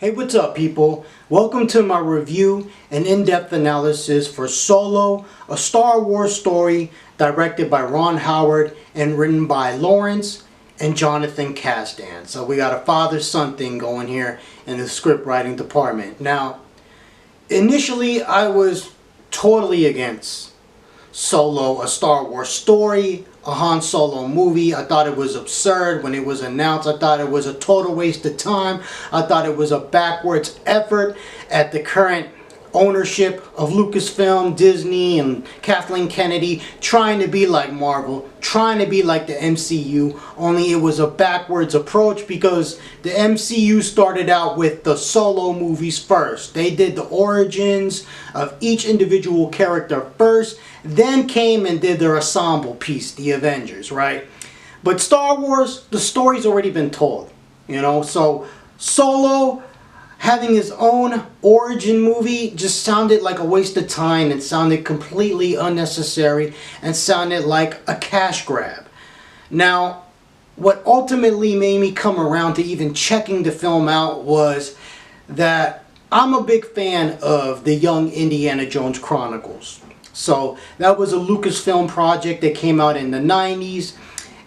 Hey, what's up, people? Welcome to my review and in-depth analysis for Solo, a Star Wars story directed by Ron Howard and written by Lawrence and Jonathan Kasdan. So we got a father-son thing going here in the script writing department. Now, initially I was totally against Solo, a Star Wars story, a Han Solo movie. I thought it was absurd when it was announced. I thought it was a total waste of time. I thought it was a backwards effort at the current ownership of Lucasfilm, Disney, and Kathleen Kennedy, trying to be like Marvel, trying to be like the MCU, only it was a backwards approach because the MCU started out with the Solo movies first. They did the origins of each individual character first, then came and did their ensemble piece, the Avengers, right? But Star Wars, the story's already been told, you know, so Solo having his own origin movie just sounded like a waste of time and sounded completely unnecessary and sounded like a cash grab. Now, what ultimately made me come around to even checking the film out was that I'm a big fan of the Young Indiana Jones Chronicles. So that was a Lucasfilm project that came out in the 90s,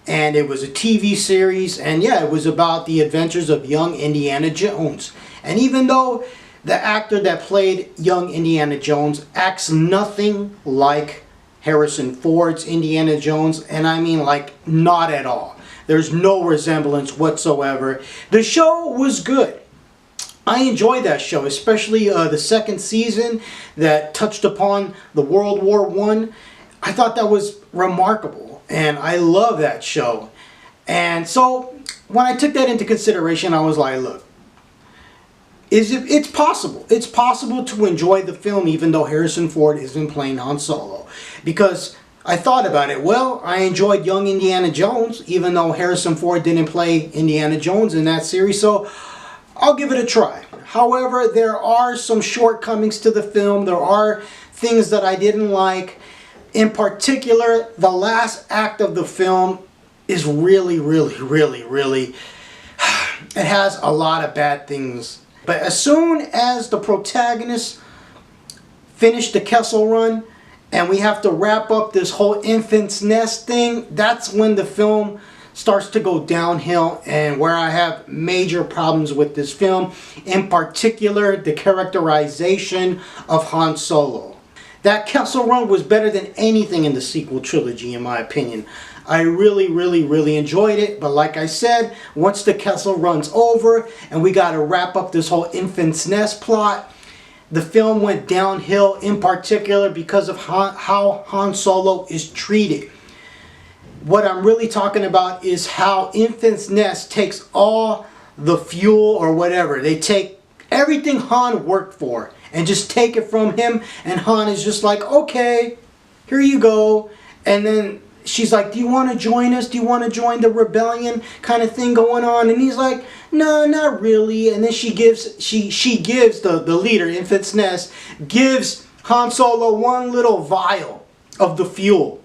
and it was a TV series, and yeah, it was about the adventures of young Indiana Jones. And even though the actor that played young Indiana Jones acts nothing like Harrison Ford's Indiana Jones, and I mean like not at all, there's no resemblance whatsoever, the show was good. I enjoyed that show, especially the second season that touched upon the World War I. I thought that was remarkable, and I love that show. And so when I took that into consideration, I was like, look, it's possible. It's possible to enjoy the film even though Harrison Ford isn't playing Han Solo. Because I thought about it. Well, I enjoyed Young Indiana Jones even though Harrison Ford didn't play Indiana Jones in that series. So I'll give it a try. However, there are some shortcomings to the film. There are things that I didn't like. In particular, the last act of the film is really, it has a lot of bad things. But as soon as the protagonists finish the Kessel Run and we have to wrap up this whole infant's nest thing, that's when the film starts to go downhill and where I have major problems with this film. In particular, the characterization of Han Solo. That Kessel Run was better than anything in the sequel trilogy, in my opinion. I really enjoyed it, but like I said, once the Kessel Run's over and we got to wrap up this whole infant's nest plot, the film went downhill, in particular because of how Han Solo is treated. What I'm really talking about is how Infant's Nest takes all the fuel or whatever. They take everything Han worked for and just take it from him, and Han is just like, okay, here you go. And then she's like, do you want to join us? Do you want to join the rebellion kind of thing going on? And he's like, no, not really. And then she gives the leader, Infant's Nest, gives Han Solo one little vial of the fuel.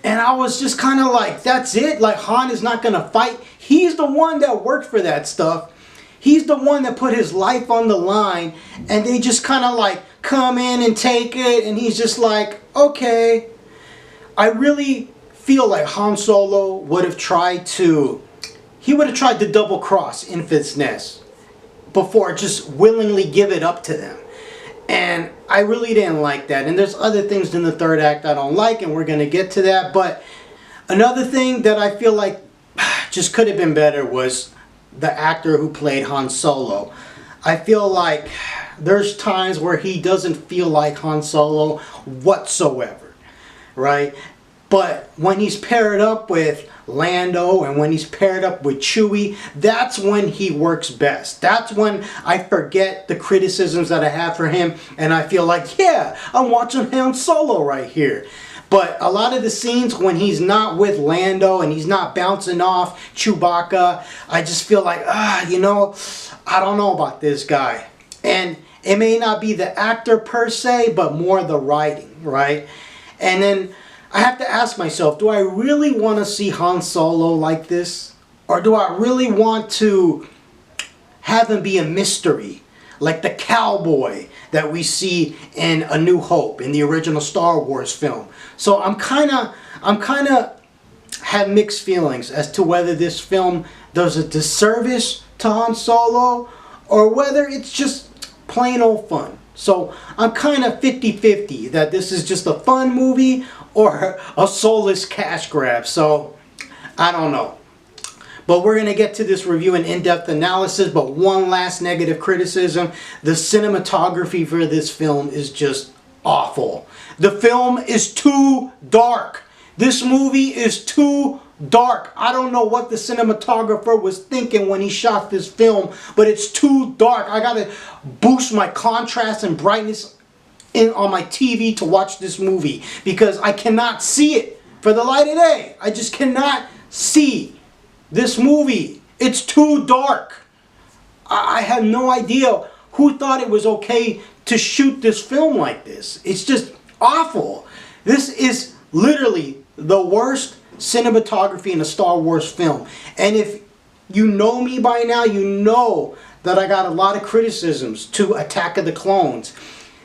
And I was just kind of like, that's it? Like, Han is not going to fight? He's the one that worked for that stuff. He's the one that put his life on the line. And they just kind of like come in and take it. And he's just like, okay. I really feel like Han Solo would have tried to double cross Infant's Nest before just willingly give it up to them. And I really didn't like that. And there's other things in the third act I don't like, and we're going to get to that. But another thing that I feel like just could have been better was the actor who played Han Solo. I feel like there's times where he doesn't feel like Han Solo whatsoever, right? But when he's paired up with Lando and when he's paired up with Chewie, that's when he works best. That's when I forget the criticisms that I have for him and I feel like, yeah, I'm watching Han Solo right here. But a lot of the scenes when he's not with Lando and he's not bouncing off Chewbacca, I just feel like, you know, I don't know about this guy. And it may not be the actor per se, but more the writing, right? And then I have to ask myself, do I really want to see Han Solo like this? Or do I really want to have him be a mystery, like the cowboy that we see in A New Hope, in the original Star Wars film. So I'm kind of have mixed feelings as to whether this film does a disservice to Han Solo or whether it's just plain old fun. So I'm kind of 50-50 that this is just a fun movie or a soulless cash grab. So I don't know. But we're going to get to this review and in-depth analysis. But one last negative criticism. The cinematography for this film is just awful. The film is too dark. This movie is too dark. I don't know what the cinematographer was thinking when he shot this film, but it's too dark. I gotta boost my contrast and brightness on my TV to watch this movie because I cannot see it for the light of day. I just cannot see this movie. It's too dark. I have no idea who thought it was okay to shoot this film like this. It's just awful. This is literally the worst cinematography in a Star Wars film. And if you know me by now, you know that I got a lot of criticisms to Attack of the Clones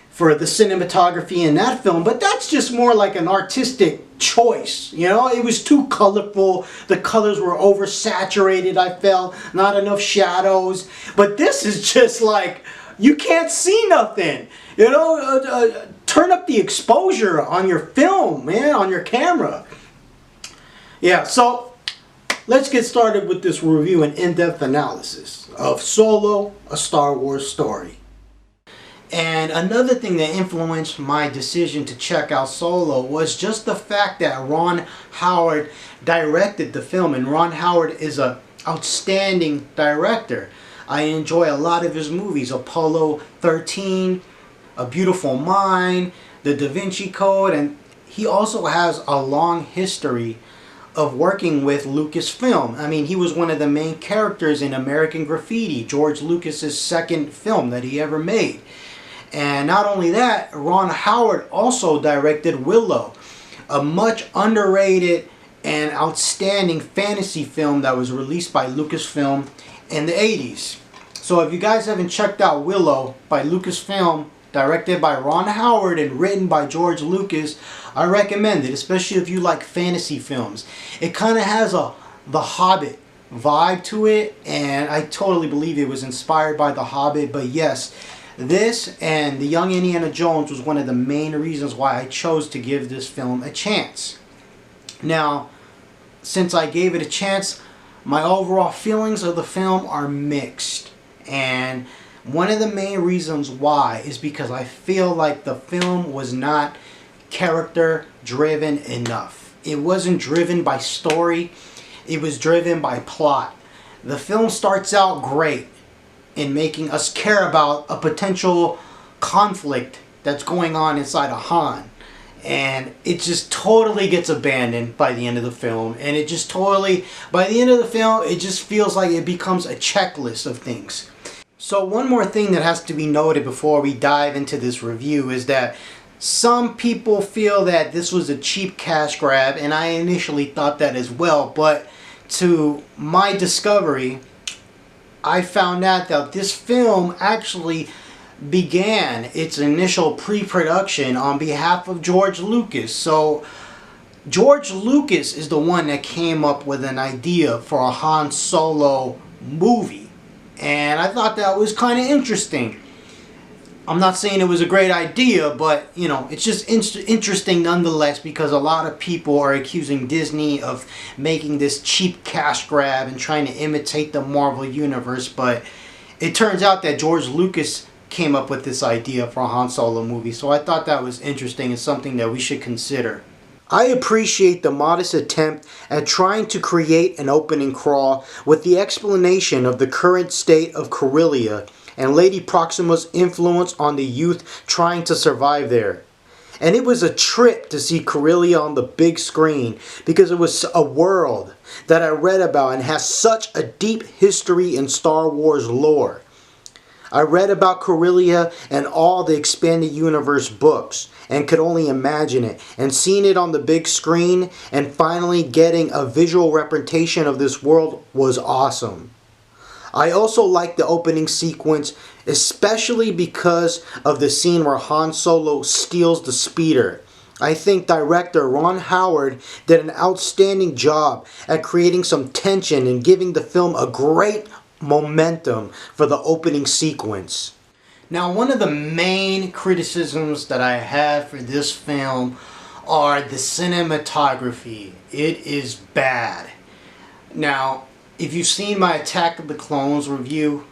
for the cinematography in that film, but that's just more like an artistic choice. You know, it was too colorful. The colors were oversaturated, I felt. Not enough shadows. But this is just like, you can't see nothing. You know, turn up the exposure on your film, man, on your camera. Yeah, so let's get started with this review and in-depth analysis of Solo, a Star Wars story. And another thing that influenced my decision to check out Solo was just the fact that Ron Howard directed the film. And Ron Howard is an outstanding director. I enjoy a lot of his movies. Apollo 13, A Beautiful Mind, The Da Vinci Code, and he also has a long history of working with Lucasfilm. I mean, he was one of the main characters in American Graffiti, George Lucas's second film that he ever made. And not only that, Ron Howard also directed Willow, a much underrated and outstanding fantasy film that was released by Lucasfilm in the 80s. So if you guys haven't checked out Willow by Lucasfilm, directed by Ron Howard and written by George Lucas, I recommend it, especially if you like fantasy films. It kind of has The Hobbit vibe to it, and I totally believe it was inspired by The Hobbit. But yes, this and The Young Indiana Jones was one of the main reasons why I chose to give this film a chance. Now, since I gave it a chance, my overall feelings of the film are mixed. And one of the main reasons why is because I feel like the film was not character driven enough. It wasn't driven by story. It was driven by plot. The film starts out great in making us care about a potential conflict that's going on inside of Han. And it just totally gets abandoned by the end of the film. And it just totally, by the end of the film, it just feels like it becomes a checklist of things. So one more thing that has to be noted before we dive into this review is that some people feel that this was a cheap cash grab, and I initially thought that as well. But to my discovery, I found out that this film actually began its initial pre-production on behalf of George Lucas. So George Lucas is the one that came up with an idea for a Han Solo movie. And I thought that was kind of interesting. I'm not saying it was a great idea, but, you know, it's just interesting nonetheless, because a lot of people are accusing Disney of making this cheap cash grab and trying to imitate the Marvel Universe. But it turns out that George Lucas came up with this idea for a Han Solo movie. So I thought that was interesting and something that we should consider. I appreciate the modest attempt at trying to create an opening crawl with the explanation of the current state of Corellia and Lady Proxima's influence on the youth trying to survive there. And it was a trip to see Corellia on the big screen because it was a world that I read about and has such a deep history in Star Wars lore. I read about Corellia and all the Expanded Universe books and could only imagine it, and seeing it on the big screen and finally getting a visual representation of this world was awesome. I also like the opening sequence, especially because of the scene where Han Solo steals the speeder. I think director Ron Howard did an outstanding job at creating some tension and giving the film a great momentum for the opening sequence. Now, one of the main criticisms that I have for this film are the cinematography. It is bad. Now, if you've seen my Attack of the Clones review,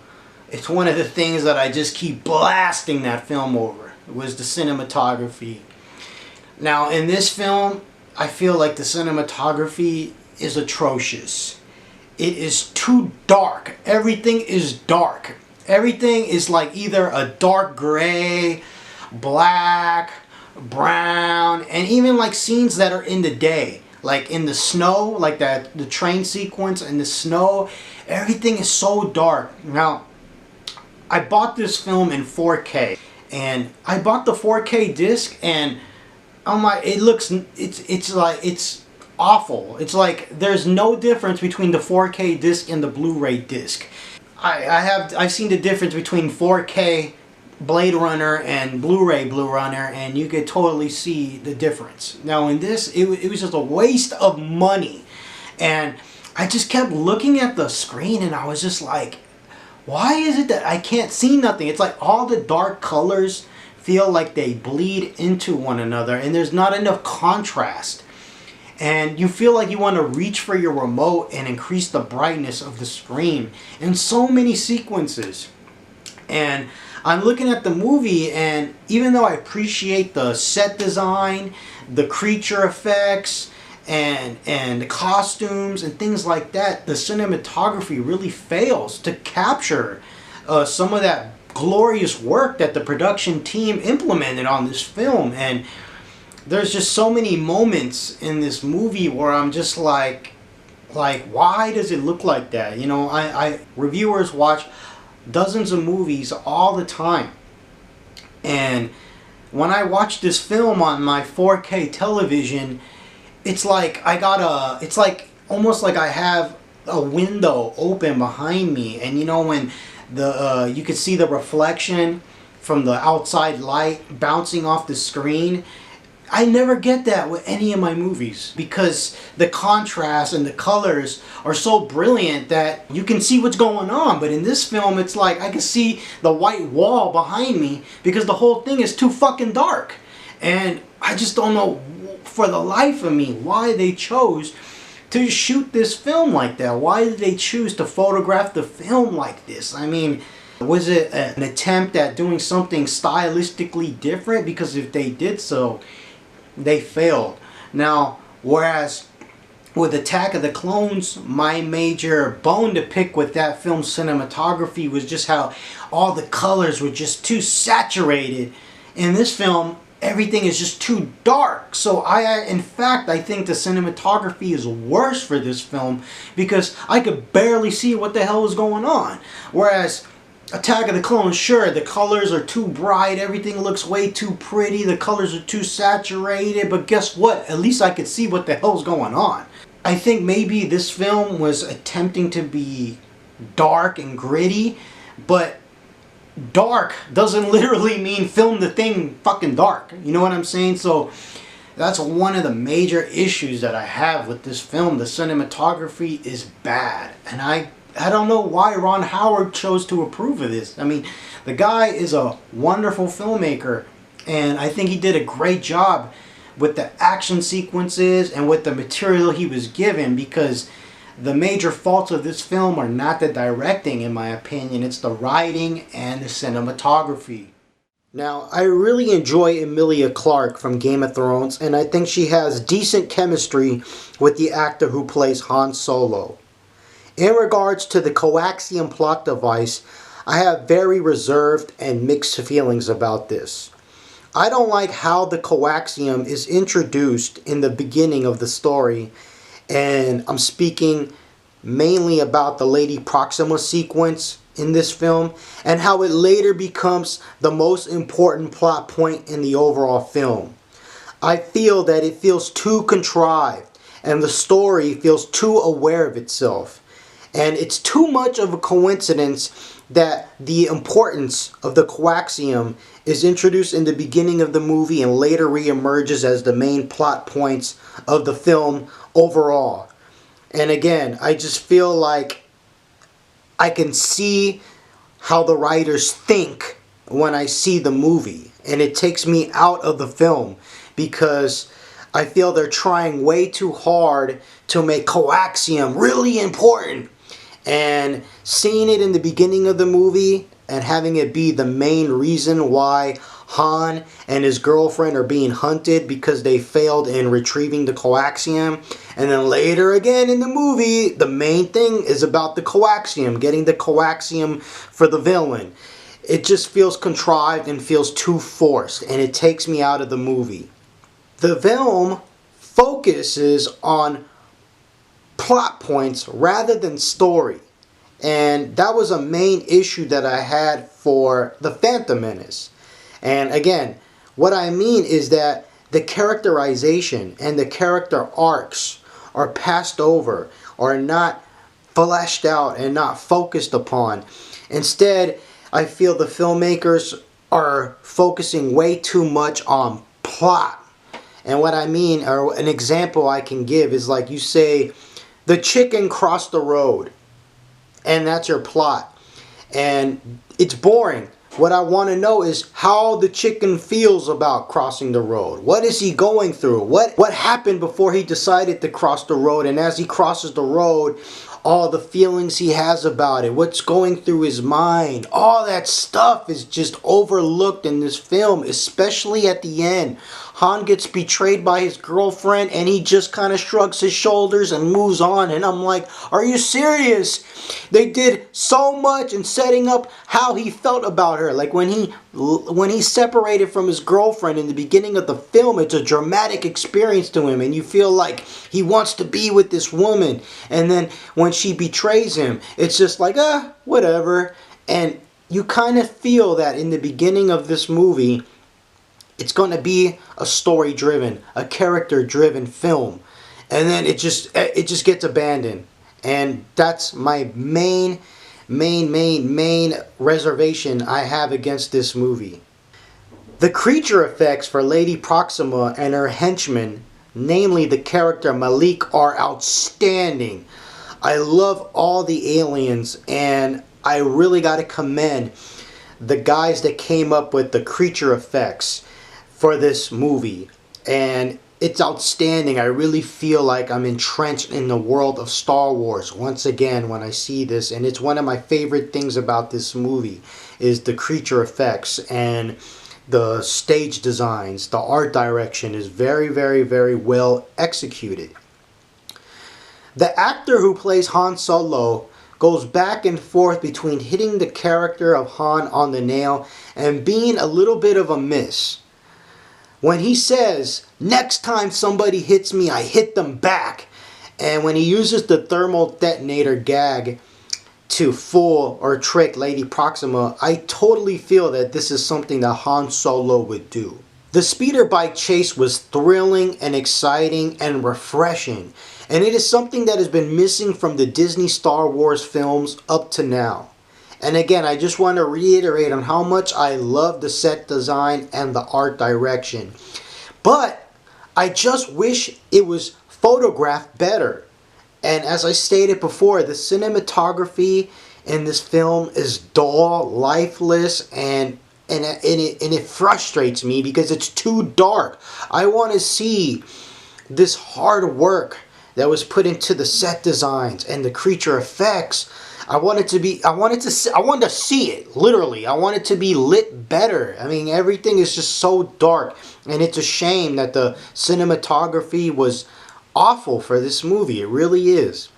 it's one of the things that I just keep blasting that film over. It was the cinematography. Now, in this film, I feel like the cinematography is atrocious. It is too dark. Everything is dark. Everything is like either a dark gray, black, brown, and even like scenes that are in the day. Like in the snow, like the train sequence in the snow, everything is so dark. Now, I bought this film in 4K, and I bought the 4K disc, and I'm like, it's awful. It's like there's no difference between the 4K disc and the Blu-ray disc. I've seen the difference between 4K Blade Runner and Blu-ray Blade Runner, and you could totally see the difference. Now in this, it was just a waste of money, and I just kept looking at the screen, and I was just like, why is it that I can't see nothing? It's like all the dark colors feel like they bleed into one another, and there's not enough contrast. And you feel like you want to reach for your remote and increase the brightness of the screen in so many sequences. And I'm looking at the movie, and even though I appreciate the set design, the creature effects, and the costumes and things like that, the cinematography really fails to capture some of that glorious work that the production team implemented on this film. And there's just so many moments in this movie where I'm just like why does it look like that? You know, reviewers watch dozens of movies all the time, and when I watch this film on my 4K television, it's like it's like almost like I have a window open behind me, and you know, when you could see the reflection from the outside light bouncing off the screen. I never get that with any of my movies because the contrast and the colors are so brilliant that you can see what's going on. But in this film, it's like I can see the white wall behind me because the whole thing is too fucking dark. And I just don't know for the life of me why they chose to shoot this film like that. Why did they choose to photograph the film like this? I mean, was it an attempt at doing something stylistically different? Because if they did so, they failed. Now, whereas with Attack of the Clones, my major bone to pick with that film's cinematography was just how all the colors were just too saturated. In this film, everything is just too dark. So in fact, I think the cinematography is worse for this film because I could barely see what the hell was going on. Whereas Attack of the Clones, sure, the colors are too bright, everything looks way too pretty, the colors are too saturated, but guess what? At least I could see what the hell's going on. I think maybe this film was attempting to be dark and gritty, but dark doesn't literally mean film the thing fucking dark. You know what I'm saying? So that's one of the major issues that I have with this film. The cinematography is bad, and I don't know why Ron Howard chose to approve of this. I mean, the guy is a wonderful filmmaker, and I think he did a great job with the action sequences and with the material he was given, because the major faults of this film are not the directing, in my opinion. It's the writing and the cinematography. Now, I really enjoy Emilia Clarke from Game of Thrones, and I think she has decent chemistry with the actor who plays Han Solo. In regards to the coaxium plot device, I have very reserved and mixed feelings about this. I don't like how the coaxium is introduced in the beginning of the story, and I'm speaking mainly about the Lady Proxima sequence in this film, and how it later becomes the most important plot point in the overall film. I feel that it feels too contrived, and the story feels too aware of itself. And it's too much of a coincidence that the importance of the coaxium is introduced in the beginning of the movie and later reemerges as the main plot points of the film overall. And again, I just feel like I can see how the writers think when I see the movie. And it takes me out of the film because I feel they're trying way too hard to make coaxium really important. And seeing it in the beginning of the movie and having it be the main reason why Han and his girlfriend are being hunted because they failed in retrieving the coaxium. And then later again in the movie, the main thing is about the coaxium, getting the coaxium for the villain. It just feels contrived and feels too forced, and it takes me out of the movie. The film focuses on plot points rather than story. And that was a main issue that I had for The Phantom Menace. And again, what I mean is that the characterization and the character arcs are passed over, are not fleshed out and not focused upon. Instead, I feel the filmmakers are focusing way too much on plot. And what I mean, or an example I can give is like you say, the chicken crossed the road, and that's your plot. And it's boring. What I want to know is how the chicken feels about crossing the road. What is he going through? What happened before he decided to cross the road? And as he crosses the road, all the feelings he has about it, what's going through his mind, all that stuff is just overlooked in this film, especially at the end. Han gets betrayed by his girlfriend and he just kind of shrugs his shoulders and moves on. And I'm like, are you serious? They did so much in setting up how he felt about her. Like when he separated from his girlfriend in the beginning of the film, it's a dramatic experience to him. And you feel like he wants to be with this woman. And then when she betrays him, it's just like, whatever. And you kind of feel that in the beginning of this movie, it's going to be a story-driven, a character-driven film. And then it just gets abandoned. And that's my main reservation I have against this movie. The creature effects for Lady Proxima and her henchmen, namely the character Malik, are outstanding. I love all the aliens, and I really got to commend the guys that came up with the creature effects for this movie. And it's outstanding. I really feel like I'm entrenched in the world of Star Wars once again when I see this. And it's one of my favorite things about this movie is the creature effects and the stage designs. The art direction is very, very, very well executed. The actor who plays Han Solo goes back and forth between hitting the character of Han on the nail and being a little bit of a miss. When he says, next time somebody hits me, I hit them back. And when he uses the thermal detonator gag to fool or trick Lady Proxima, I totally feel that this is something that Han Solo would do. The speeder bike chase was thrilling and exciting and refreshing. And it is something that has been missing from the Disney Star Wars films up to now. And again, I just want to reiterate on how much I love the set design and the art direction. But I just wish it was photographed better. And as I stated before, the cinematography in this film is dull, lifeless, and it frustrates me because it's too dark. I want to see this hard work that was put into the set designs and the creature effects. I wanted to see it, literally. I want it to be lit better. I mean, everything is just so dark, and it's a shame that the cinematography was awful for this movie. It really is.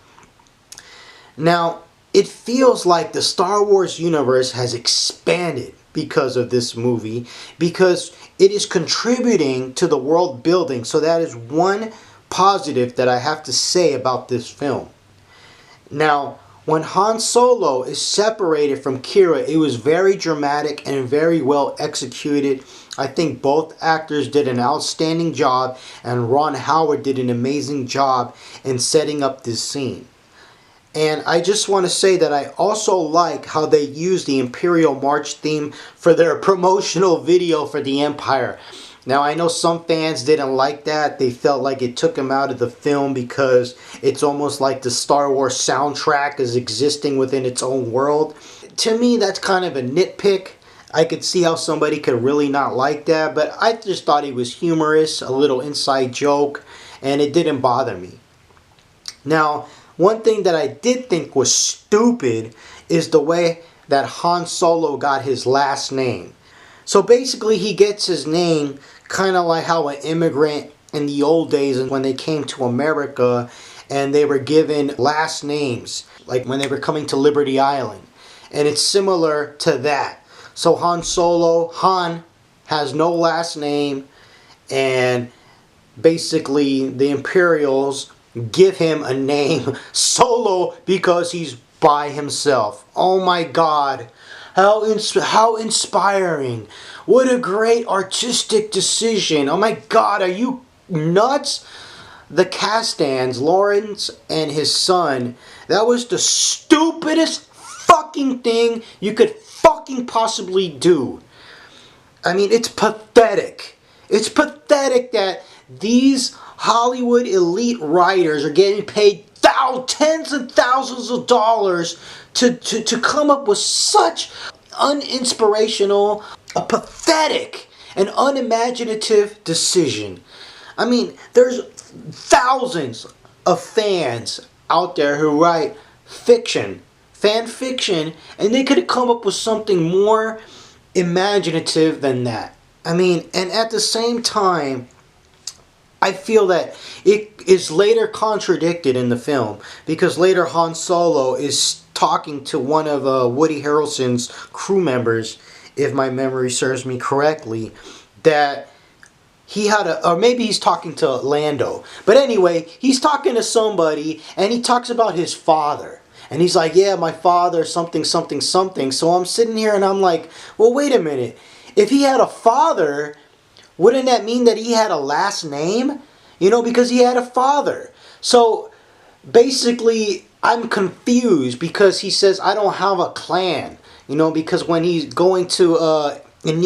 Now, it feels like the Star Wars universe has expanded because of this movie, because it is contributing to the world building. So that is one positive that I have to say about this film. Now, when Han Solo is separated from Qi'ra, it was very dramatic and very well executed. I think both actors did an outstanding job, and Ron Howard did an amazing job in setting up this scene. And I just want to say that I also like how they use the Imperial March theme for their promotional video for the Empire. Now I know some fans didn't like that. They felt like it took them out of the film because it's almost like the Star Wars soundtrack is existing within its own world. To me, that's kind of a nitpick. I could see how somebody could really not like that, but I just thought it was humorous, a little inside joke, and it didn't bother me. Now, one thing that I did think was stupid is the way that Han Solo got his last name. So basically he gets his name kind of like how an immigrant in the old days when they came to America and they were given last names, like when they were coming to Liberty Island. And it's similar to that. So Han Solo, Han has no last name, and basically the Imperials give him a name, Solo, because he's by himself. Oh my God. How inspiring. What a great artistic decision. Oh my God, are you nuts? The Castans, Lawrence and his son, that was the stupidest fucking thing you could fucking possibly do. I mean, it's pathetic. It's pathetic that these Hollywood elite writers are getting paid tens and thousands of dollars to come up with such uninspirational, a pathetic and unimaginative decision. I mean, there's thousands of fans out there who write fiction, fan fiction, and they could have come up with something more imaginative than that. I mean, and at the same time, I feel that it is later contradicted in the film because later Han Solo is talking to one of Woody Harrelson's crew members, if my memory serves me correctly, that he had or maybe he's talking to Lando. But anyway, he's talking to somebody and he talks about his father. And he's like, yeah, my father, something, something, something. So I'm sitting here and I'm like, well, wait a minute. If he had a father, wouldn't that mean that he had a last name? You know, because he had a father. So basically, I'm confused because he says, I don't have a clan. You know, because when he's going to when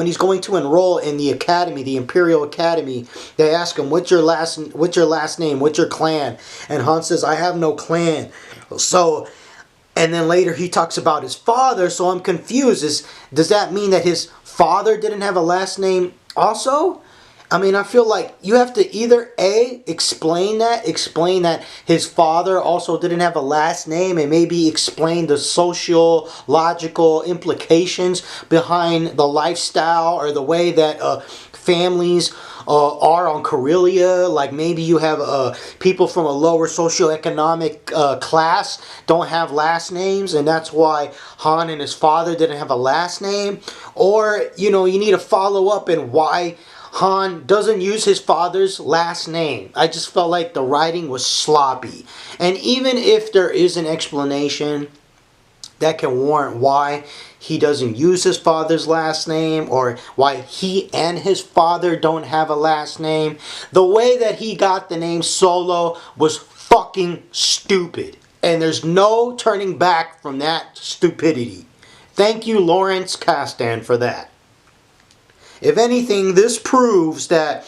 he's going to enroll in the academy, the Imperial Academy, they ask him, what's your last name? What's your clan? And Han says, I have no clan. So, and then later he talks about his father, so I'm confused. Does that mean that his father didn't have a last name also? I mean, I feel like you have to either explain that his father also didn't have a last name, and maybe explain the sociological implications behind the lifestyle or the way that families are on Corellia. Like maybe you have people from a lower socioeconomic class don't have last names, and that's why Han and his father didn't have a last name. Or, you know, you need to follow up in why Han doesn't use his father's last name. I just felt like the writing was sloppy. And even if there is an explanation that can warrant why he doesn't use his father's last name, or why he and his father don't have a last name, the way that he got the name Solo was fucking stupid. And there's no turning back from that stupidity. Thank you, Lawrence Kasdan, for that. If anything, this proves that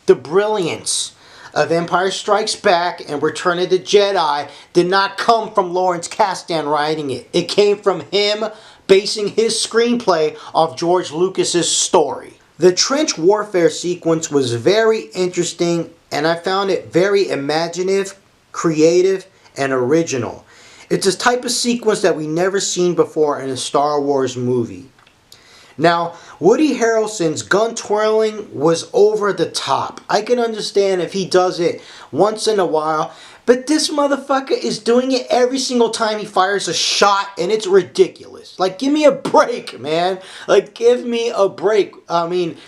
the brilliance of Empire Strikes Back and Return of the Jedi did not come from Lawrence Kasdan writing it. It came from him basing his screenplay off George Lucas's story. The trench warfare sequence was very interesting, and I found it very imaginative, creative, and original. It's a type of sequence that we never seen before in a Star Wars movie. Now, Woody Harrelson's gun twirling was over the top. I can understand if he does it once in a while, but this motherfucker is doing it every single time he fires a shot, and it's ridiculous. Like, give me a break, man. Like, give me a break. I mean,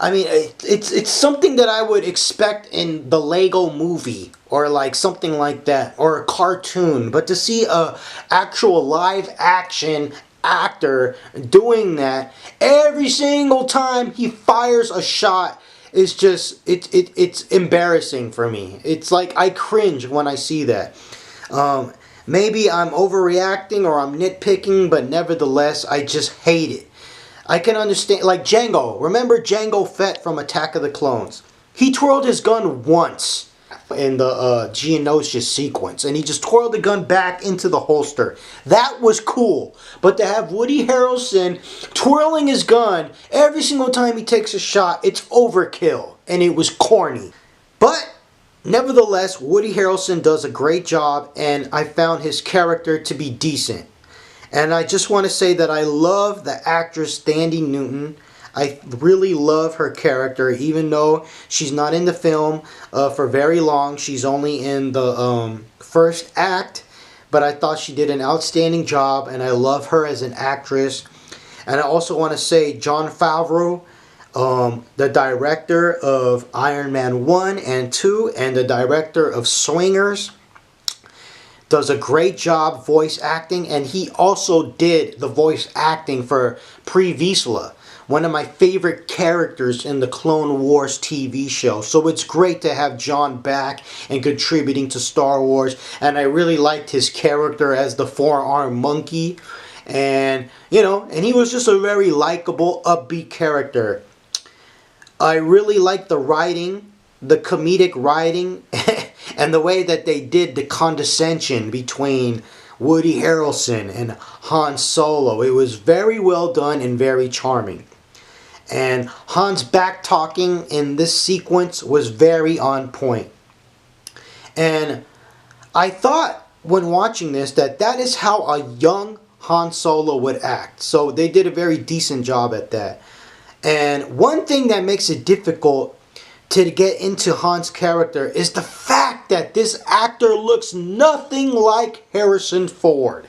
it's something that I would expect in the Lego movie or like something like that, or a cartoon. But to see a actual live action actor doing that every single time he fires a shot is just it's embarrassing for me. It's like I cringe when I see that. Maybe I'm overreacting or I'm nitpicking, but nevertheless, I just hate it. I can understand, like Jango. Remember Jango Fett from Attack of the Clones? He twirled his gun once in the Geonosis sequence, and he just twirled the gun back into the holster. That was cool. But to have Woody Harrelson twirling his gun every single time he takes a shot, it's overkill, and it was corny. But nevertheless, Woody Harrelson does a great job, and I found his character to be decent. And I just want to say that I love the actress Thandie Newton. I really love her character, even though she's not in the film for very long. She's only in the first act, but I thought she did an outstanding job, and I love her as an actress. And I also want to say Jon Favreau, the director of Iron Man 1 and 2, and the director of Swingers, does a great job voice acting, and he also did the voice acting for Pre Vizsla, one of my favorite characters in the Clone Wars TV show. So it's great to have Jon back and contributing to Star Wars, and I really liked his character as the four-armed monkey, and and he was just a very likable, upbeat character. I really liked the writing, the comedic writing, and the way that they did the condescension between Woody Harrelson and Han Solo. It was very well done and very charming. And Han's back talking in this sequence was very on point. And I thought when watching this that is how a young Han Solo would act. So they did a very decent job at that. And one thing that makes it difficult to get into Han's character is the fact that this actor looks nothing like Harrison Ford.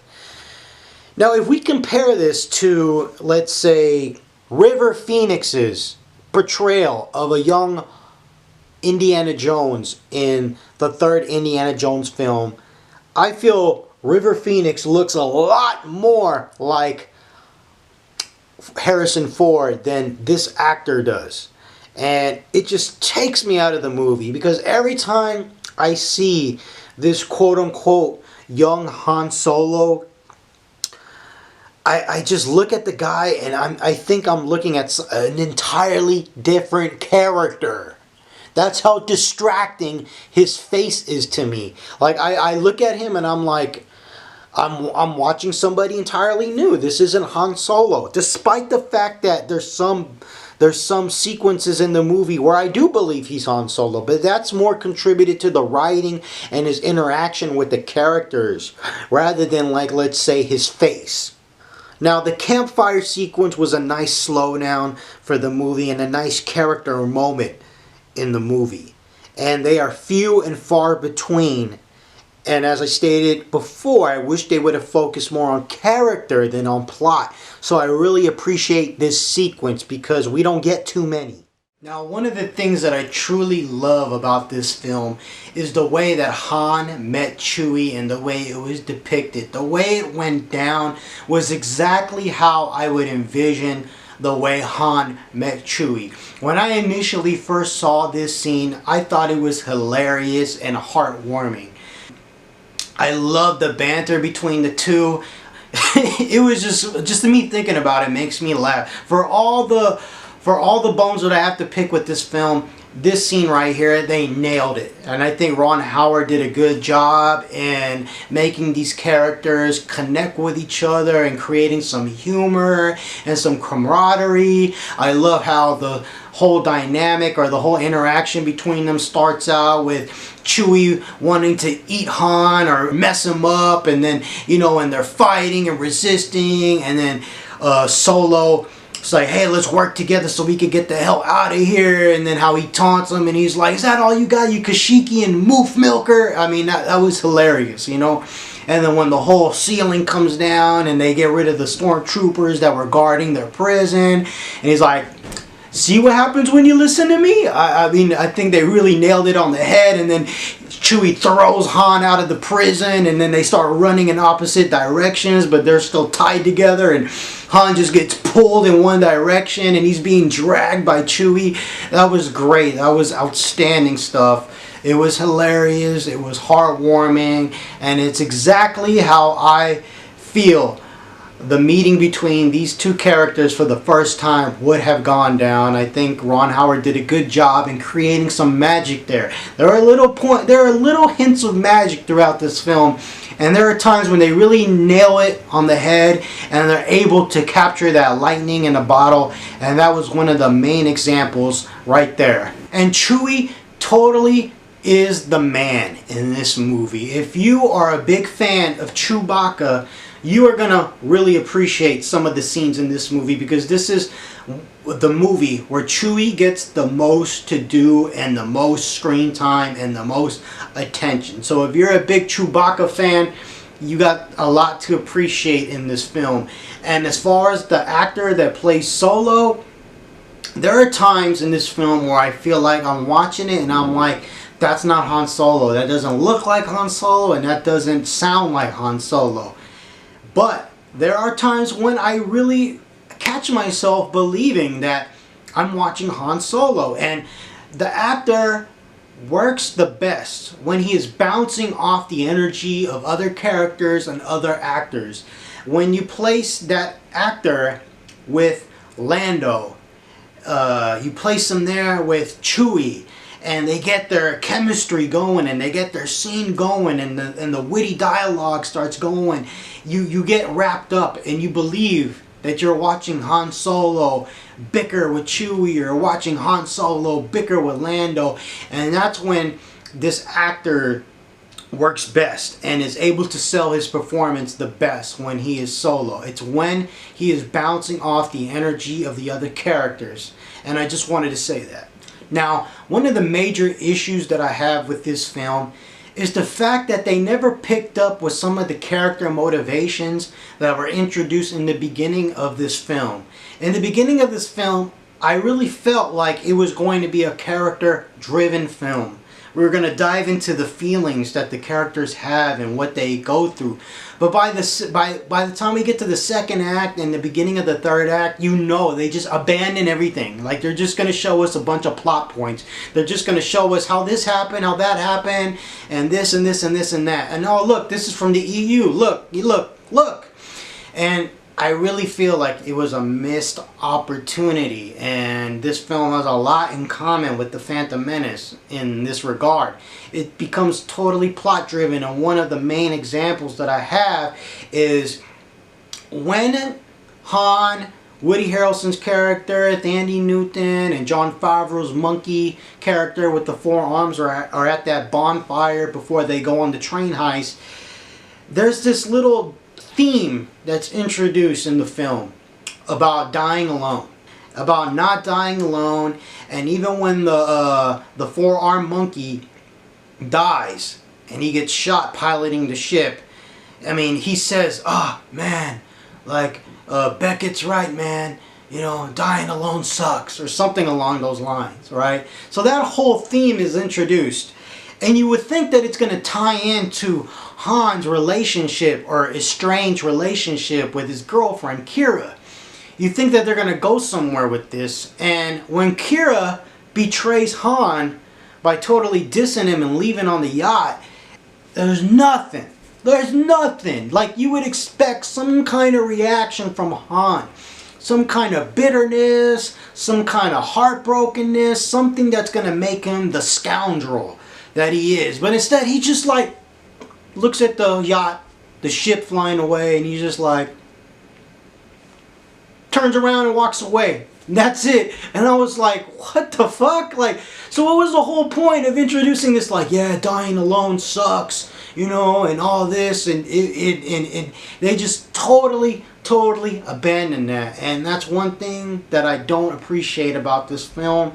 Now, if we compare this to, let's say, River Phoenix's portrayal of a young Indiana Jones in the third Indiana Jones film, I feel River Phoenix looks a lot more like Harrison Ford than this actor does. And it just takes me out of the movie, because every time I see this quote-unquote young Han Solo, I just look at the guy and I think I'm looking at an entirely different character. That's how distracting his face is to me. Like, I look at him and I'm like, I'm watching somebody entirely new. This isn't Han Solo. Despite the fact that there's some sequences in the movie where I do believe he's Han Solo, but that's more contributed to the writing and his interaction with the characters rather than, like, let's say, his face. Now, the campfire sequence was a nice slowdown for the movie and a nice character moment in the movie. And they are few and far between. And as I stated before, I wish they would have focused more on character than on plot. So I really appreciate this sequence because we don't get too many. Now, one of the things that I truly love about this film is the way that Han met Chewie and the way it was depicted. The way it went down was exactly how I would envision the way Han met Chewie. When I initially first saw this scene, I thought it was hilarious and heartwarming. I love the banter between the two. It was just me thinking about it makes me laugh. For all the bones that I have to pick with this film, this scene right here, they nailed it. And I think Ron Howard did a good job in making these characters connect with each other and creating some humor and some camaraderie. I love how the whole dynamic or the whole interaction between them starts out with Chewie wanting to eat Han or mess him up, and then, and they're fighting and resisting, and then Solo, it's like, hey, let's work together so we can get the hell out of here. And then how he taunts him and he's like, is that all you got, you Kashyyyki and moof milker? I mean, that was hilarious, And then when the whole ceiling comes down and they get rid of the stormtroopers that were guarding their prison, and he's like, see what happens when you listen to me? I mean, I think they really nailed it on the head. And then Chewie throws Han out of the prison, and then they start running in opposite directions, but they're still tied together, and Han just gets pulled in one direction and he's being dragged by Chewie. That was great. That was outstanding stuff. It was hilarious, it was heartwarming, and it's exactly how I feel the meeting between these two characters for the first time would have gone down. I think Ron Howard did a good job in creating some magic there. There are little hints of magic throughout this film, and there are times when they really nail it on the head and they're able to capture that lightning in a bottle, and that was one of the main examples right there. And Chewie totally is the man in this movie. If you are a big fan of Chewbacca, you are gonna really appreciate some of the scenes in this movie, because this is the movie where Chewie gets the most to do and the most screen time and the most attention. So if you're a big Chewbacca fan, you got a lot to appreciate in this film. And as far as the actor that plays Solo, there are times in this film where I feel like I'm watching it and I'm like, that's not Han Solo. That doesn't look like Han Solo, and that doesn't sound like Han Solo. But there are times when I really catch myself believing that I'm watching Han Solo. And the actor works the best when he is bouncing off the energy of other characters and other actors. When you place that actor with Lando, you place him there with Chewie, and they get their chemistry going and they get their scene going, and the witty dialogue starts going, you get wrapped up and you believe that you're watching Han Solo bicker with Chewie, or watching Han Solo bicker with Lando. And that's when this actor works best and is able to sell his performance the best, when he is Solo. It's when he is bouncing off the energy of the other characters. And I just wanted to say that. Now, one of the major issues that I have with this film is the fact that they never picked up with some of the character motivations that were introduced in the beginning of this film. In the beginning of this film, I really felt like it was going to be a character-driven film. We were going to dive into the feelings that the characters have and what they go through. But by the time we get to the second act and the beginning of the third act, you know, they just abandon everything. Like, they're just going to show us a bunch of plot points. They're just going to show us how this happened, how that happened, and this and this and this and that. And oh, look, this is from the EU. Look. And I really feel like it was a missed opportunity, and this film has a lot in common with The Phantom Menace in this regard. It becomes totally plot driven, and one of the main examples that I have is when Han, Woody Harrelson's character, Thandie Newton, and Jon Favreau's monkey character with the four arms are at that bonfire before they go on the train heist. There's this little theme that's introduced in the film about dying alone, about not dying alone. And even when the four-armed monkey dies and he gets shot piloting the ship, I mean, he says, "Ah, man, like Beckett's right, man, you know, dying alone sucks," or something along those lines, right? So that whole theme is introduced, and you would think that it's going to tie into Han's relationship, or estranged relationship, with his girlfriend Kira. You think that they're going to go somewhere with this, and when Kira betrays Han by totally dissing him and leaving on the yacht, there's nothing. Like, you would expect some kind of reaction from Han. Some kind of bitterness, some kind of heartbrokenness, something that's going to make him the scoundrel that he is. But instead, he just like looks at the yacht, the ship flying away, and he's just like turns around and walks away. And that's it. And I was like, what the fuck? Like, so what was the whole point of introducing this, like, yeah, dying alone sucks, you know, and all this, and they just totally abandoned that. And that's one thing that I don't appreciate about this film.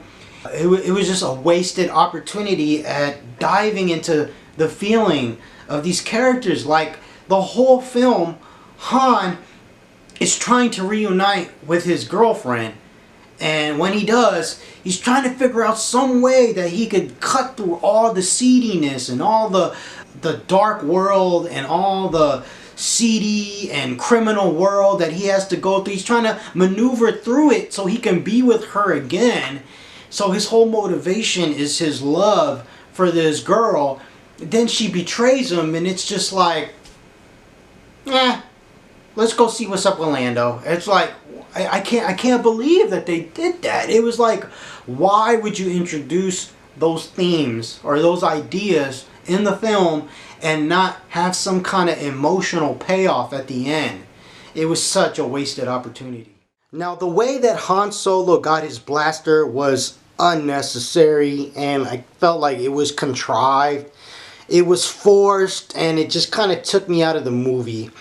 It was just a wasted opportunity at diving into the feeling of these characters. Like, the whole film, Han is trying to reunite with his girlfriend, and when he does, he's trying to figure out some way that he could cut through all the seediness and all the dark world and all the seedy and criminal world that he has to go through. He's trying to maneuver through it so he can be with her again. So his whole motivation is his love for this girl. Then she betrays him, and it's just like, let's go see what's up with Lando. It's like, I can't believe that they did that. It was like, why would you introduce those themes or those ideas in the film and not have some kind of emotional payoff at the end? It was such a wasted opportunity. Now, the way that Han Solo got his blaster was unnecessary, and I felt like it was contrived. It was forced, and it just kind of took me out of the movie.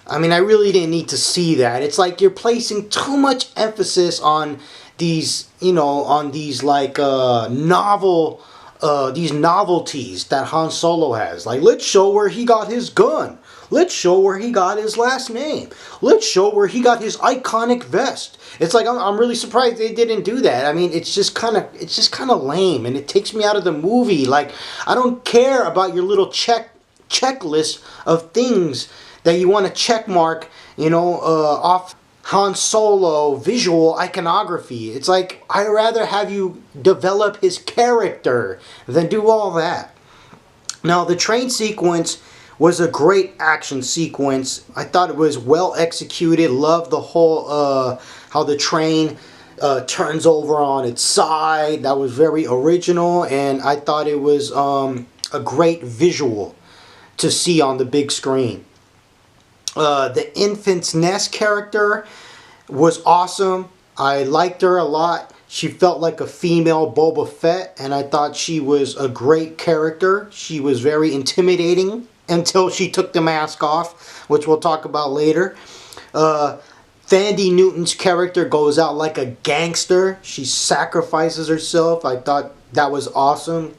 I mean, I really didn't need to see that. It's like you're placing too much emphasis on these, on these like these novelties that Han Solo has. Like, let's show where he got his gun. Let's show where he got his last name. Let's show where he got his iconic vest. It's like, I'm really surprised they didn't do that. I mean, it's just kind of lame, and it takes me out of the movie. Like, I don't care about your little checklist of things that you want to check mark, off Han Solo visual iconography. It's like, I'd rather have you develop his character than do all that. Now, the train sequence was a great action sequence. I thought it was well executed. Loved the whole, how the train turns over on its side. That was very original, and I thought it was a great visual to see on the big screen. The Enfys Nest character was awesome. I liked her a lot. She felt like a female Boba Fett, and I thought she was a great character. She was very intimidating until she took the mask off, which we'll talk about later. Thandie Newton's character goes out like a gangster. She sacrifices herself. I thought that was awesome.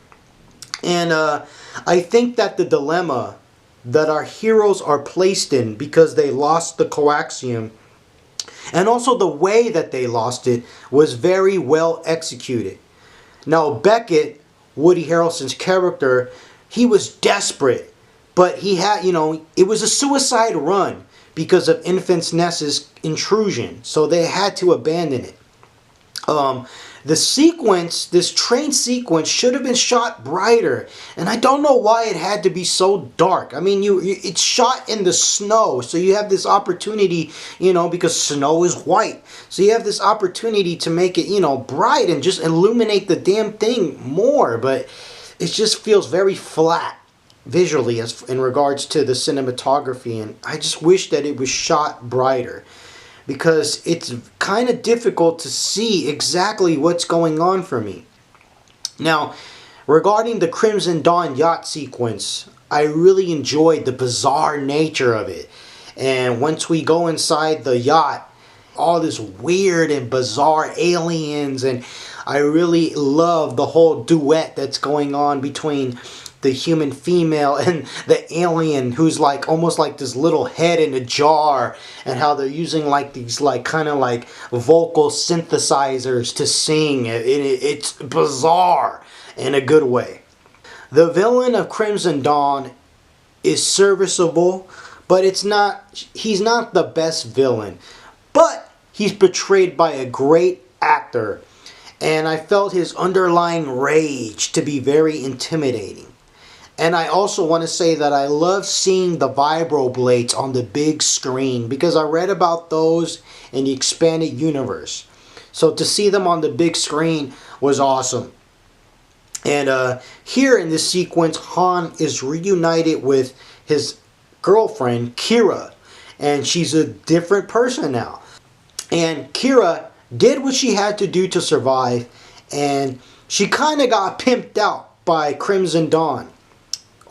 And I think that the dilemma that our heroes are placed in because they lost the coaxium, and also the way that they lost it, was very well executed. Now, Beckett, Woody Harrelson's character, he was desperate, but he had, it was a suicide run because of Enfys Nest's intrusion, so they had to abandon it. The sequence, this train sequence, should have been shot brighter, and I don't know why it had to be so dark. I mean, it's shot in the snow, so you have this opportunity, because snow is white, so you have this opportunity to make it, bright and just illuminate the damn thing more, but it just feels very flat visually as in regards to the cinematography, and I just wish that it was shot brighter, because it's kind of difficult to see exactly what's going on for me. Now, regarding the Crimson Dawn yacht sequence, I really enjoyed the bizarre nature of it. And once we go inside the yacht, all this weird and bizarre aliens, and I really love the whole duet that's going on between the human female and the alien, who's like almost like this little head in a jar, and how they're using like these like kind of like vocal synthesizers to sing. It's bizarre in a good way. The villain of Crimson Dawn is serviceable, but he's not the best villain, but he's portrayed by a great actor, and I felt his underlying rage to be very intimidating. And I also want to say that I love seeing the vibroblades on the big screen, because I read about those in the expanded universe. So to see them on the big screen was awesome. And here in this sequence, Han is reunited with his girlfriend, Qi'ra. And she's a different person now. And Qi'ra did what she had to do to survive. And she kind of got pimped out by Crimson Dawn.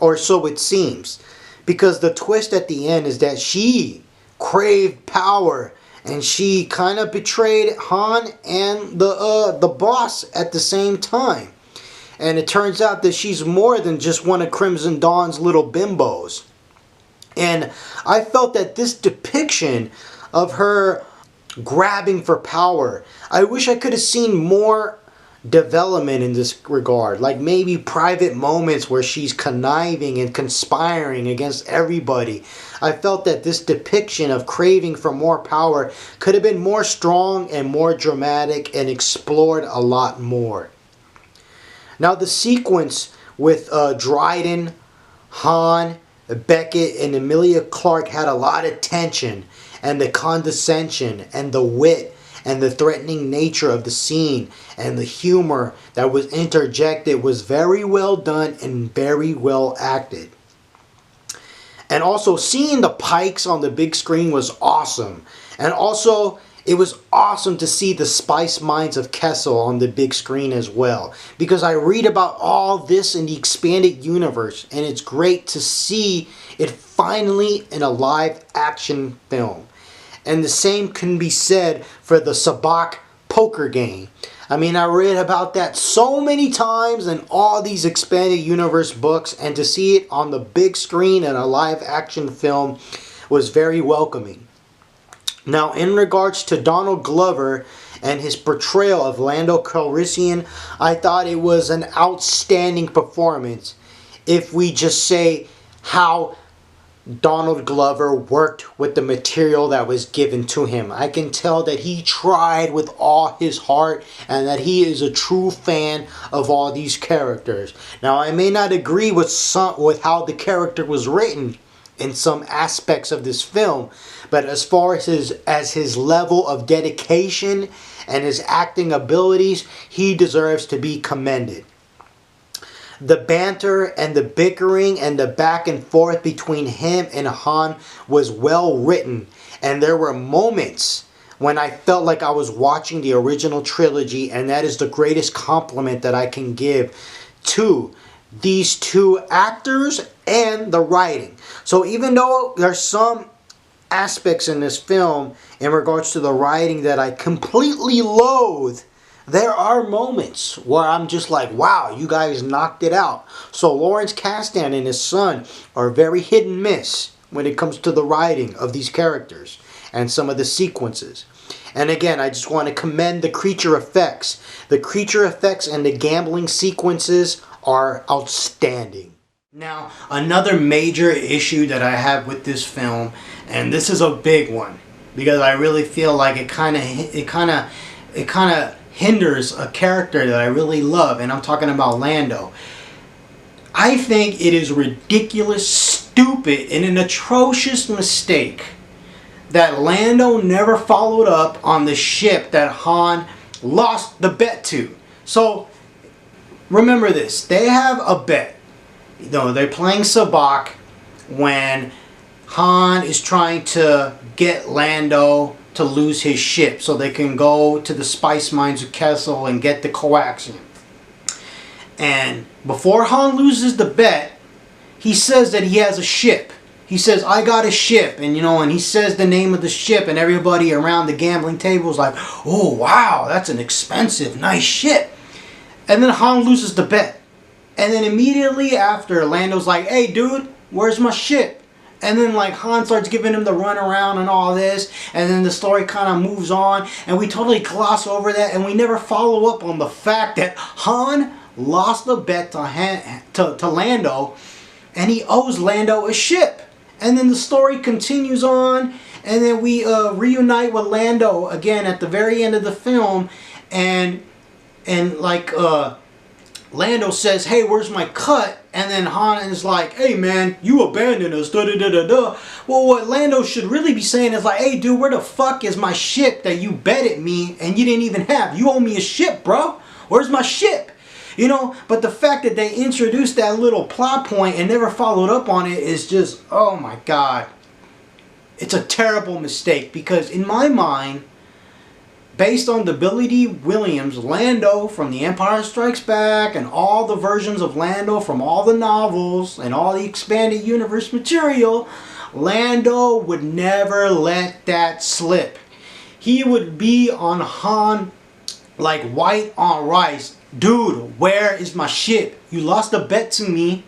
Or so it seems, because the twist at the end is that she craved power, and she kind of betrayed Han and the boss at the same time. And it turns out that she's more than just one of Crimson Dawn's little bimbos. And I felt that this depiction of her grabbing for power, I wish I could have seen more development in this regard, like maybe private moments where she's conniving and conspiring against everybody. I felt that this depiction of craving for more power could have been more strong and more dramatic and explored a lot more. Now, the sequence with Dryden, Han, Beckett, and Emilia Clarke had a lot of tension, and the condescension and the wit and the threatening nature of the scene and the humor that was interjected was very well done and very well acted. And also seeing the Pikes on the big screen was awesome. And also it was awesome to see the Spice Mines of Kessel on the big screen as well. Because I read about all this in the expanded universe, and it's great to see it finally in a live action film. And the same can be said for the Sabacc poker game. I mean, I read about that so many times in all these expanded universe books, and to see it on the big screen in a live action film was very welcoming. Now, in regards to Donald Glover and his portrayal of Lando Calrissian, I thought it was an outstanding performance. If we just say how Donald Glover worked with the material that was given to him, I can tell that he tried with all his heart and that he is a true fan of all these characters. Now, I may not agree with how the character was written in some aspects of this film, but as far as his level of dedication and his acting abilities, he deserves to be commended. The banter and the bickering and the back and forth between him and Han was well written, and there were moments when I felt like I was watching the original trilogy, and that is the greatest compliment that I can give to these two actors and the writing. So even though there's some aspects in this film in regards to the writing that I completely loathe, there are moments where I'm just like, wow, you guys knocked it out. So Lawrence Kasdan and his son are very hit and miss when it comes to the writing of these characters and some of the sequences. And again, I just want to commend the creature effects. The creature effects and the gambling sequences are outstanding. Now, another major issue that I have with this film, and this is a big one, because I really feel like it kind of hinders a character that I really love, and I'm talking about Lando. I think it is ridiculous, stupid, and an atrocious mistake that Lando never followed up on the ship that Han lost the bet to. So remember this, they have a bet. You know, they're playing Sabacc when Han is trying to get Lando to lose his ship so they can go to the Spice Mines of Kessel and get the coaxium. And before Han loses the bet, he says that he has a ship. He says, I got a ship, and and he says the name of the ship, and everybody around the gambling table is like, oh wow, that's an expensive, nice ship. And then Han loses the bet. And then immediately after, Lando's like, hey dude, where's my ship? And then like Han starts giving him the runaround and all this, and then the story kind of moves on, and we totally gloss over that, and we never follow up on the fact that Han lost the bet to Lando, and he owes Lando a ship. And then the story continues on, and then we reunite with Lando again at the very end of the film, and like Lando says, hey, where's my cut? And then Han is like, hey man, you abandoned us, da da da da da. Well, what Lando should really be saying is like, hey dude, where the fuck is my ship that you betted me and you didn't even have? You owe me a ship, bro. Where's my ship? But the fact that they introduced that little plot point and never followed up on it is just, oh my god. It's a terrible mistake, because in my mind, based on the Billy D. Williams Lando from The Empire Strikes Back and all the versions of Lando from all the novels and all the expanded universe material, Lando would never let that slip. He would be on Han like white on rice. Dude, where is my ship? You lost a bet to me.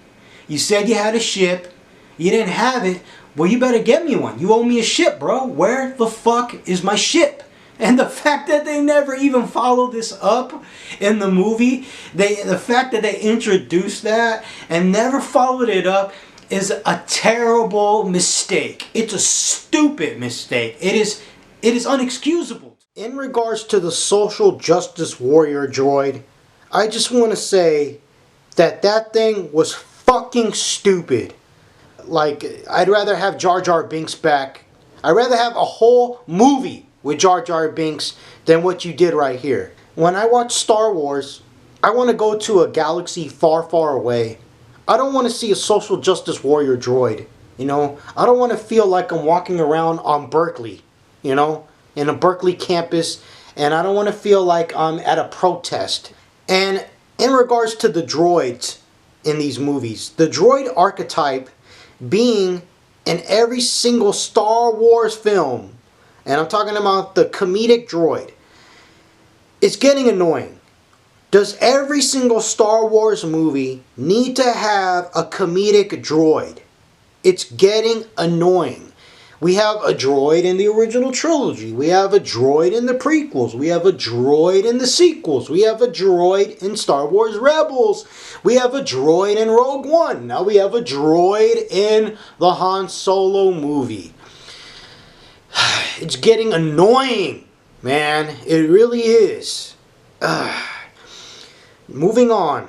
You said you had a ship. You didn't have it. Well, you better get me one. You owe me a ship, bro. Where the fuck is my ship? And the fact that they never even followed this up in the movie, the fact that they introduced that and never followed it up is a terrible mistake. It's a stupid mistake. It is unexcusable. In regards to the social justice warrior droid, I just want to say that thing was fucking stupid. Like, I'd rather have Jar Jar Binks back. I'd rather have a whole movie with Jar Jar Binks than what you did right here. When I watch Star Wars, I want to go to a galaxy far, far away. I don't want to see a social justice warrior droid. You know, I don't want to feel like I'm walking around on Berkeley, you know, in a Berkeley campus, and I don't want to feel like I'm at a protest. And in regards to the droids in these movies, the droid archetype being in every single Star Wars film, and I'm talking about the comedic droid, it's getting annoying. Does every single Star Wars movie need to have a comedic droid? It's getting annoying. We have a droid in the original trilogy. We have a droid in the prequels. We have a droid in the sequels. We have a droid in Star Wars Rebels. We have a droid in Rogue One. Now we have a droid in the Han Solo movie. It's getting annoying, man. It really is. Moving on.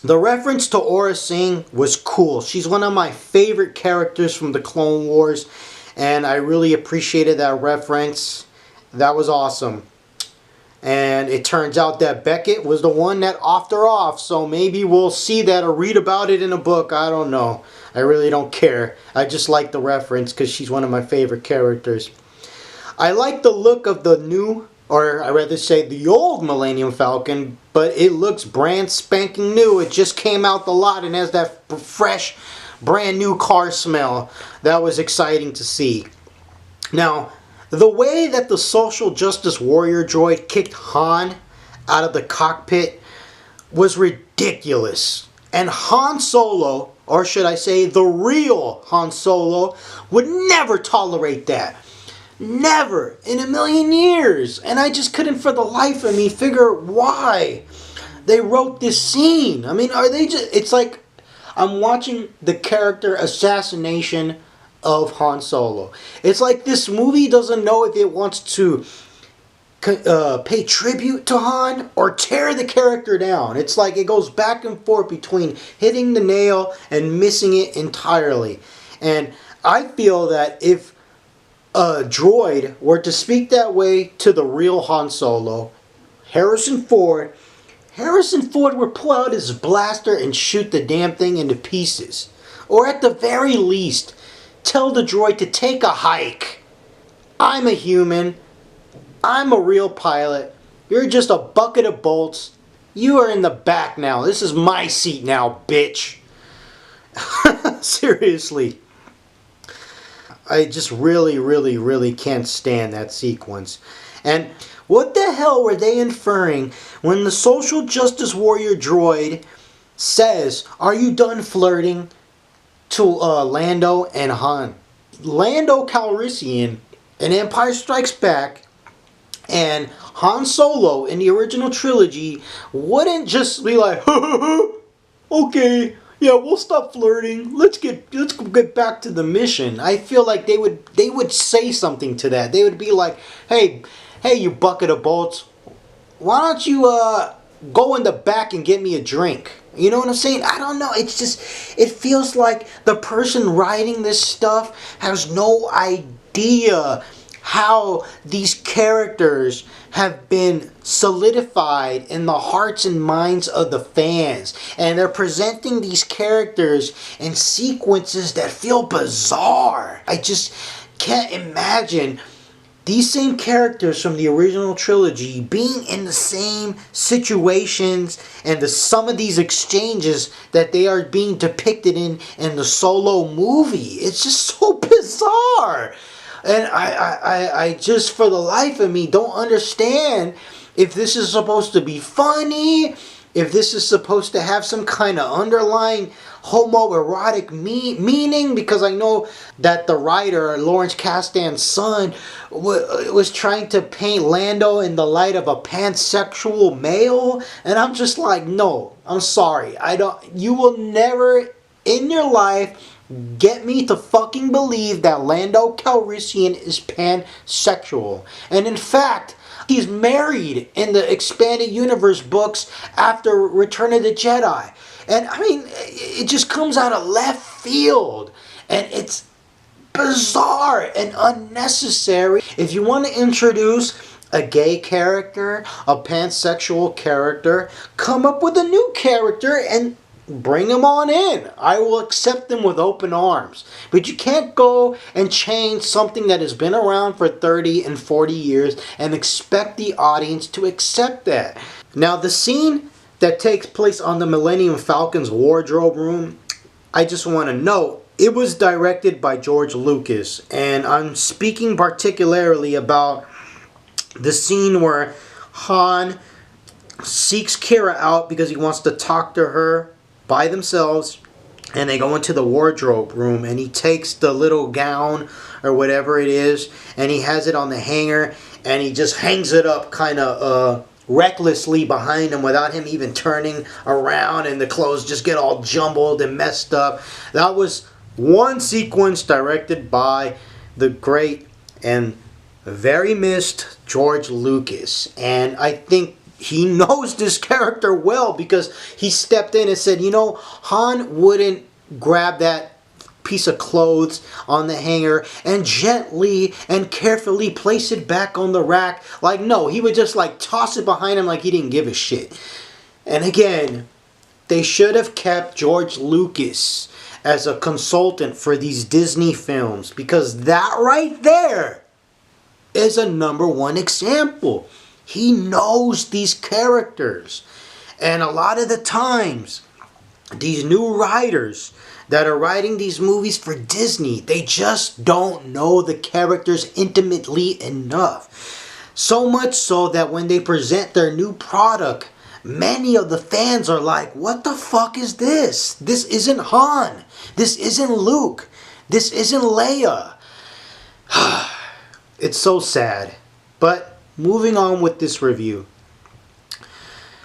The reference to Aurra Sing was cool. She's one of my favorite characters from the Clone Wars, and I really appreciated that reference. That was awesome. And it turns out that Beckett was the one that offed her off, so maybe we'll see that or read about it in a book. I don't know. I really don't care. I just like the reference because she's one of my favorite characters. I like the look of the new, or I rather say the old Millennium Falcon, but it looks brand spanking new. It just came out the lot and has that fresh, brand new car smell. That was exciting to see. Now, the way that the social justice warrior droid kicked Han out of the cockpit was ridiculous. And Han Solo, or should I say the real Han Solo, would never tolerate that. Never in a million years. And I just couldn't for the life of me figure why they wrote this scene. I mean, are they just... It's like I'm watching the character assassination of Han Solo. It's like this movie doesn't know if it wants to pay tribute to Han or tear the character down. It's like it goes back and forth between hitting the nail and missing it entirely. And I feel that if a droid were to speak that way to the real Han Solo, Harrison Ford would pull out his blaster and shoot the damn thing into pieces. Or at the very least, tell the droid to take a hike. I'm a human. I'm a real pilot. You're just a bucket of bolts. You are in the back now. This is my seat now, bitch. Seriously. I just really can't stand that sequence. And what the hell were they inferring when the social justice warrior droid says, "Are you done flirting?" to Lando and Han? Lando Calrissian in Empire Strikes Back and Han Solo in the original trilogy wouldn't just be like, okay, yeah, we'll stop flirting. Let's get back to the mission. I feel like they would say something to that. They would be like, hey, you bucket of bolts, why don't you go in the back and get me a drink? You know what I'm saying? I don't know. It's just, it feels like the person writing this stuff has no idea how these characters have been solidified in the hearts and minds of the fans. And they're presenting these characters in sequences that feel bizarre. I just can't imagine these same characters from the original trilogy being in the same situations and some of these exchanges that they are being depicted in the Solo movie. It's just so bizarre. And I just, for the life of me, don't understand if this is supposed to be funny, if this is supposed to have some kind of underlying homoerotic meaning, because I know that the writer, Lawrence Kasdan's son, was trying to paint Lando in the light of a pansexual male, and I'm just like, no, I'm sorry. You will never in your life get me to fucking believe that Lando Calrissian is pansexual. And in fact, he's married in the Expanded Universe books after Return of the Jedi. And I mean, it just comes out of left field. And it's bizarre and unnecessary. If you want to introduce a gay character, a pansexual character, come up with a new character and bring them on in. I will accept them with open arms. But you can't go and change something that has been around for 30 and 40 years and expect the audience to accept that. Now, the scene that takes place on the Millennium Falcon's wardrobe room, I just want to note, it was directed by George Lucas. And I'm speaking particularly about the scene where Han seeks Kira out because he wants to talk to her by themselves, and they go into the wardrobe room, and he takes the little gown or whatever it is, and he has it on the hanger, and he just hangs it up kind of recklessly behind him without him even turning around, and the clothes just get all jumbled and messed up. That was one sequence directed by the great and very missed George Lucas, and I think he knows this character well because he stepped in and said, you know, Han wouldn't grab that piece of clothes on the hanger and gently and carefully place it back on the rack. Like, no, he would just like toss it behind him like he didn't give a shit. And again, they should have kept George Lucas as a consultant for these Disney films, because that right there is a #1 example. He knows these characters. And a lot of the times, these new writers that are writing these movies for Disney, they just don't know the characters intimately enough. So much so that when they present their new product, many of the fans are like, what the fuck is this? This isn't Han. This isn't Luke. This isn't Leia. It's so sad. But moving on with this review.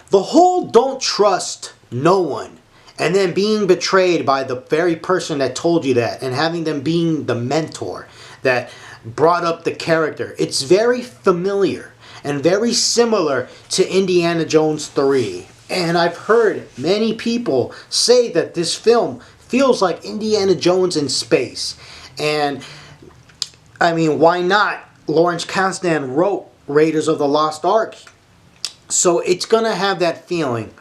The whole don't trust no one and then being betrayed by the very person that told you that and having them being the mentor that brought up the character. It's very familiar and very similar to Indiana Jones 3. And I've heard many people say that this film feels like Indiana Jones in space. And I mean, why not? Lawrence Kasdan wrote Raiders of the Lost Ark, so it's gonna have that feeling,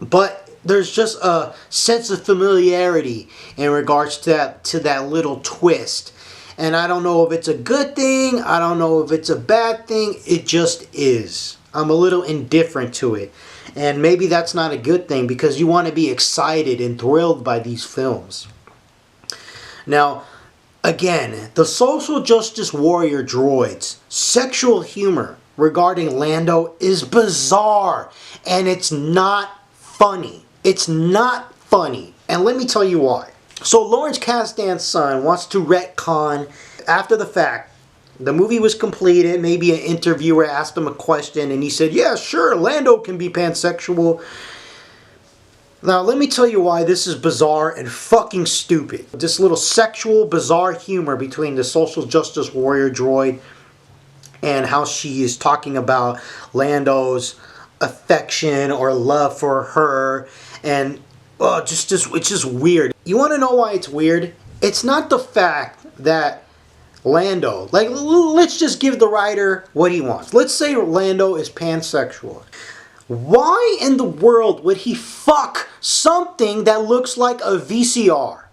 but there's just a sense of familiarity in regards to that little twist, and I don't know if it's a good thing, I don't know if it's a bad thing, it just is. I'm a little indifferent to it, and maybe that's not a good thing because you want to be excited and thrilled by these films. Now, again, the social justice warrior droids' sexual humor regarding Lando is bizarre, and it's not funny. It's not funny, and let me tell you why. So Lawrence Kasdan's son wants to retcon after the fact. The movie was completed, maybe an interviewer asked him a question, and he said, yeah, sure, Lando can be pansexual. Now, let me tell you why this is bizarre and fucking stupid. This little sexual, bizarre humor between the social justice warrior droid and how she is talking about Lando's affection or love for her. And, it's just weird. You want to know why it's weird? It's not the fact that Lando, like, let's just give the writer what he wants. Let's say Lando is pansexual. Why in the world would he fuck something that looks like a VCR?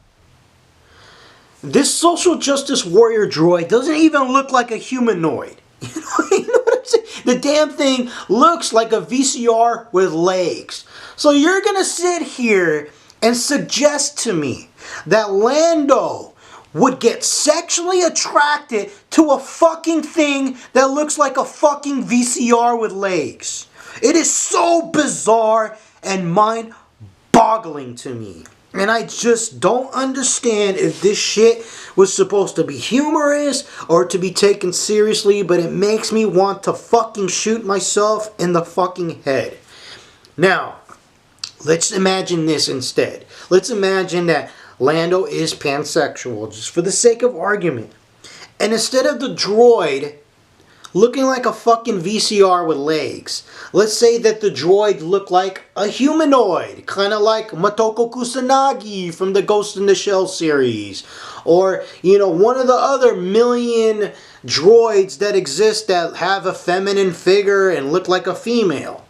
This social justice warrior droid doesn't even look like a humanoid. You know what I'm saying? The damn thing looks like a VCR with legs. So you're gonna sit here and suggest to me that Lando would get sexually attracted to a fucking thing that looks like a fucking VCR with legs? It is so bizarre and mind-boggling to me. And I just don't understand if this shit was supposed to be humorous or to be taken seriously, but it makes me want to fucking shoot myself in the fucking head. Now, let's imagine this instead. Let's imagine that Lando is pansexual, just for the sake of argument. And instead of the droid looking like a fucking VCR with legs. Let's say that the droid looked like a humanoid, kind of like Motoko Kusanagi from the Ghost in the Shell series. Or, one of the other million droids that exist that have a feminine figure and look like a female.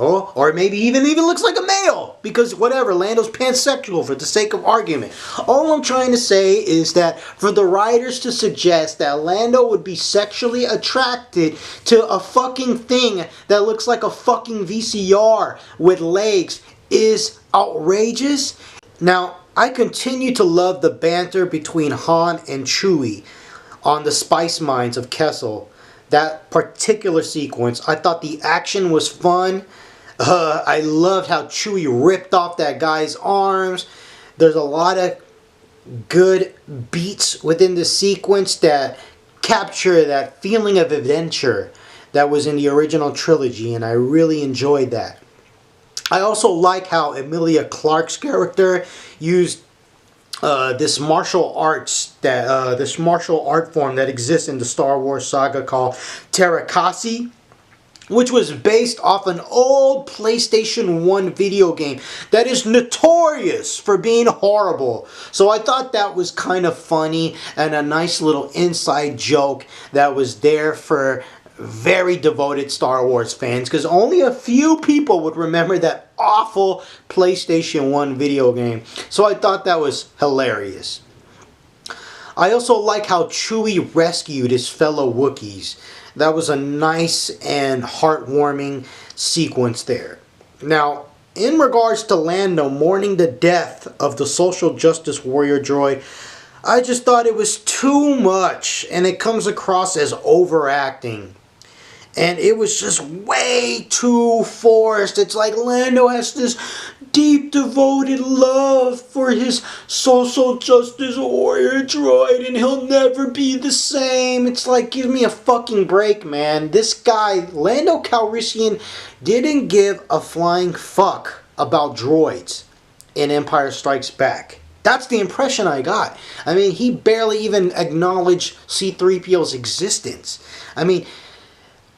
Oh, or maybe even looks like a male, because whatever, Lando's pansexual for the sake of argument. All I'm trying to say is that for the writers to suggest that Lando would be sexually attracted to a fucking thing that looks like a fucking VCR with legs is outrageous. Now, I continue to love the banter between Han and Chewie on the spice mines of Kessel. That particular sequence, I thought the action was fun. I loved how Chewie ripped off that guy's arms. There's a lot of good beats within the sequence that capture that feeling of adventure that was in the original trilogy, and I really enjoyed that. I also like how Emilia Clarke's character used this martial art form that exists in the Star Wars saga called Terakasi, which was based off an old PlayStation 1 video game that is notorious for being horrible. So I thought that was kind of funny and a nice little inside joke that was there for very devoted Star Wars fans, because only a few people would remember that awful PlayStation 1 video game. So I thought that was hilarious. I also like how Chewie rescued his fellow Wookiees. That was a nice and heartwarming sequence there. Now, in regards to Lando mourning the death of the social justice warrior droid, I just thought it was too much, and it comes across as overacting. And it was just way too forced. It's like Lando has this deep, devoted love for his social justice warrior droid, and he'll never be the same. It's like, give me a fucking break, man. This guy, Lando Calrissian, didn't give a flying fuck about droids in Empire Strikes Back. That's the impression I got. I mean, he barely even acknowledged C-3PO's existence. I mean,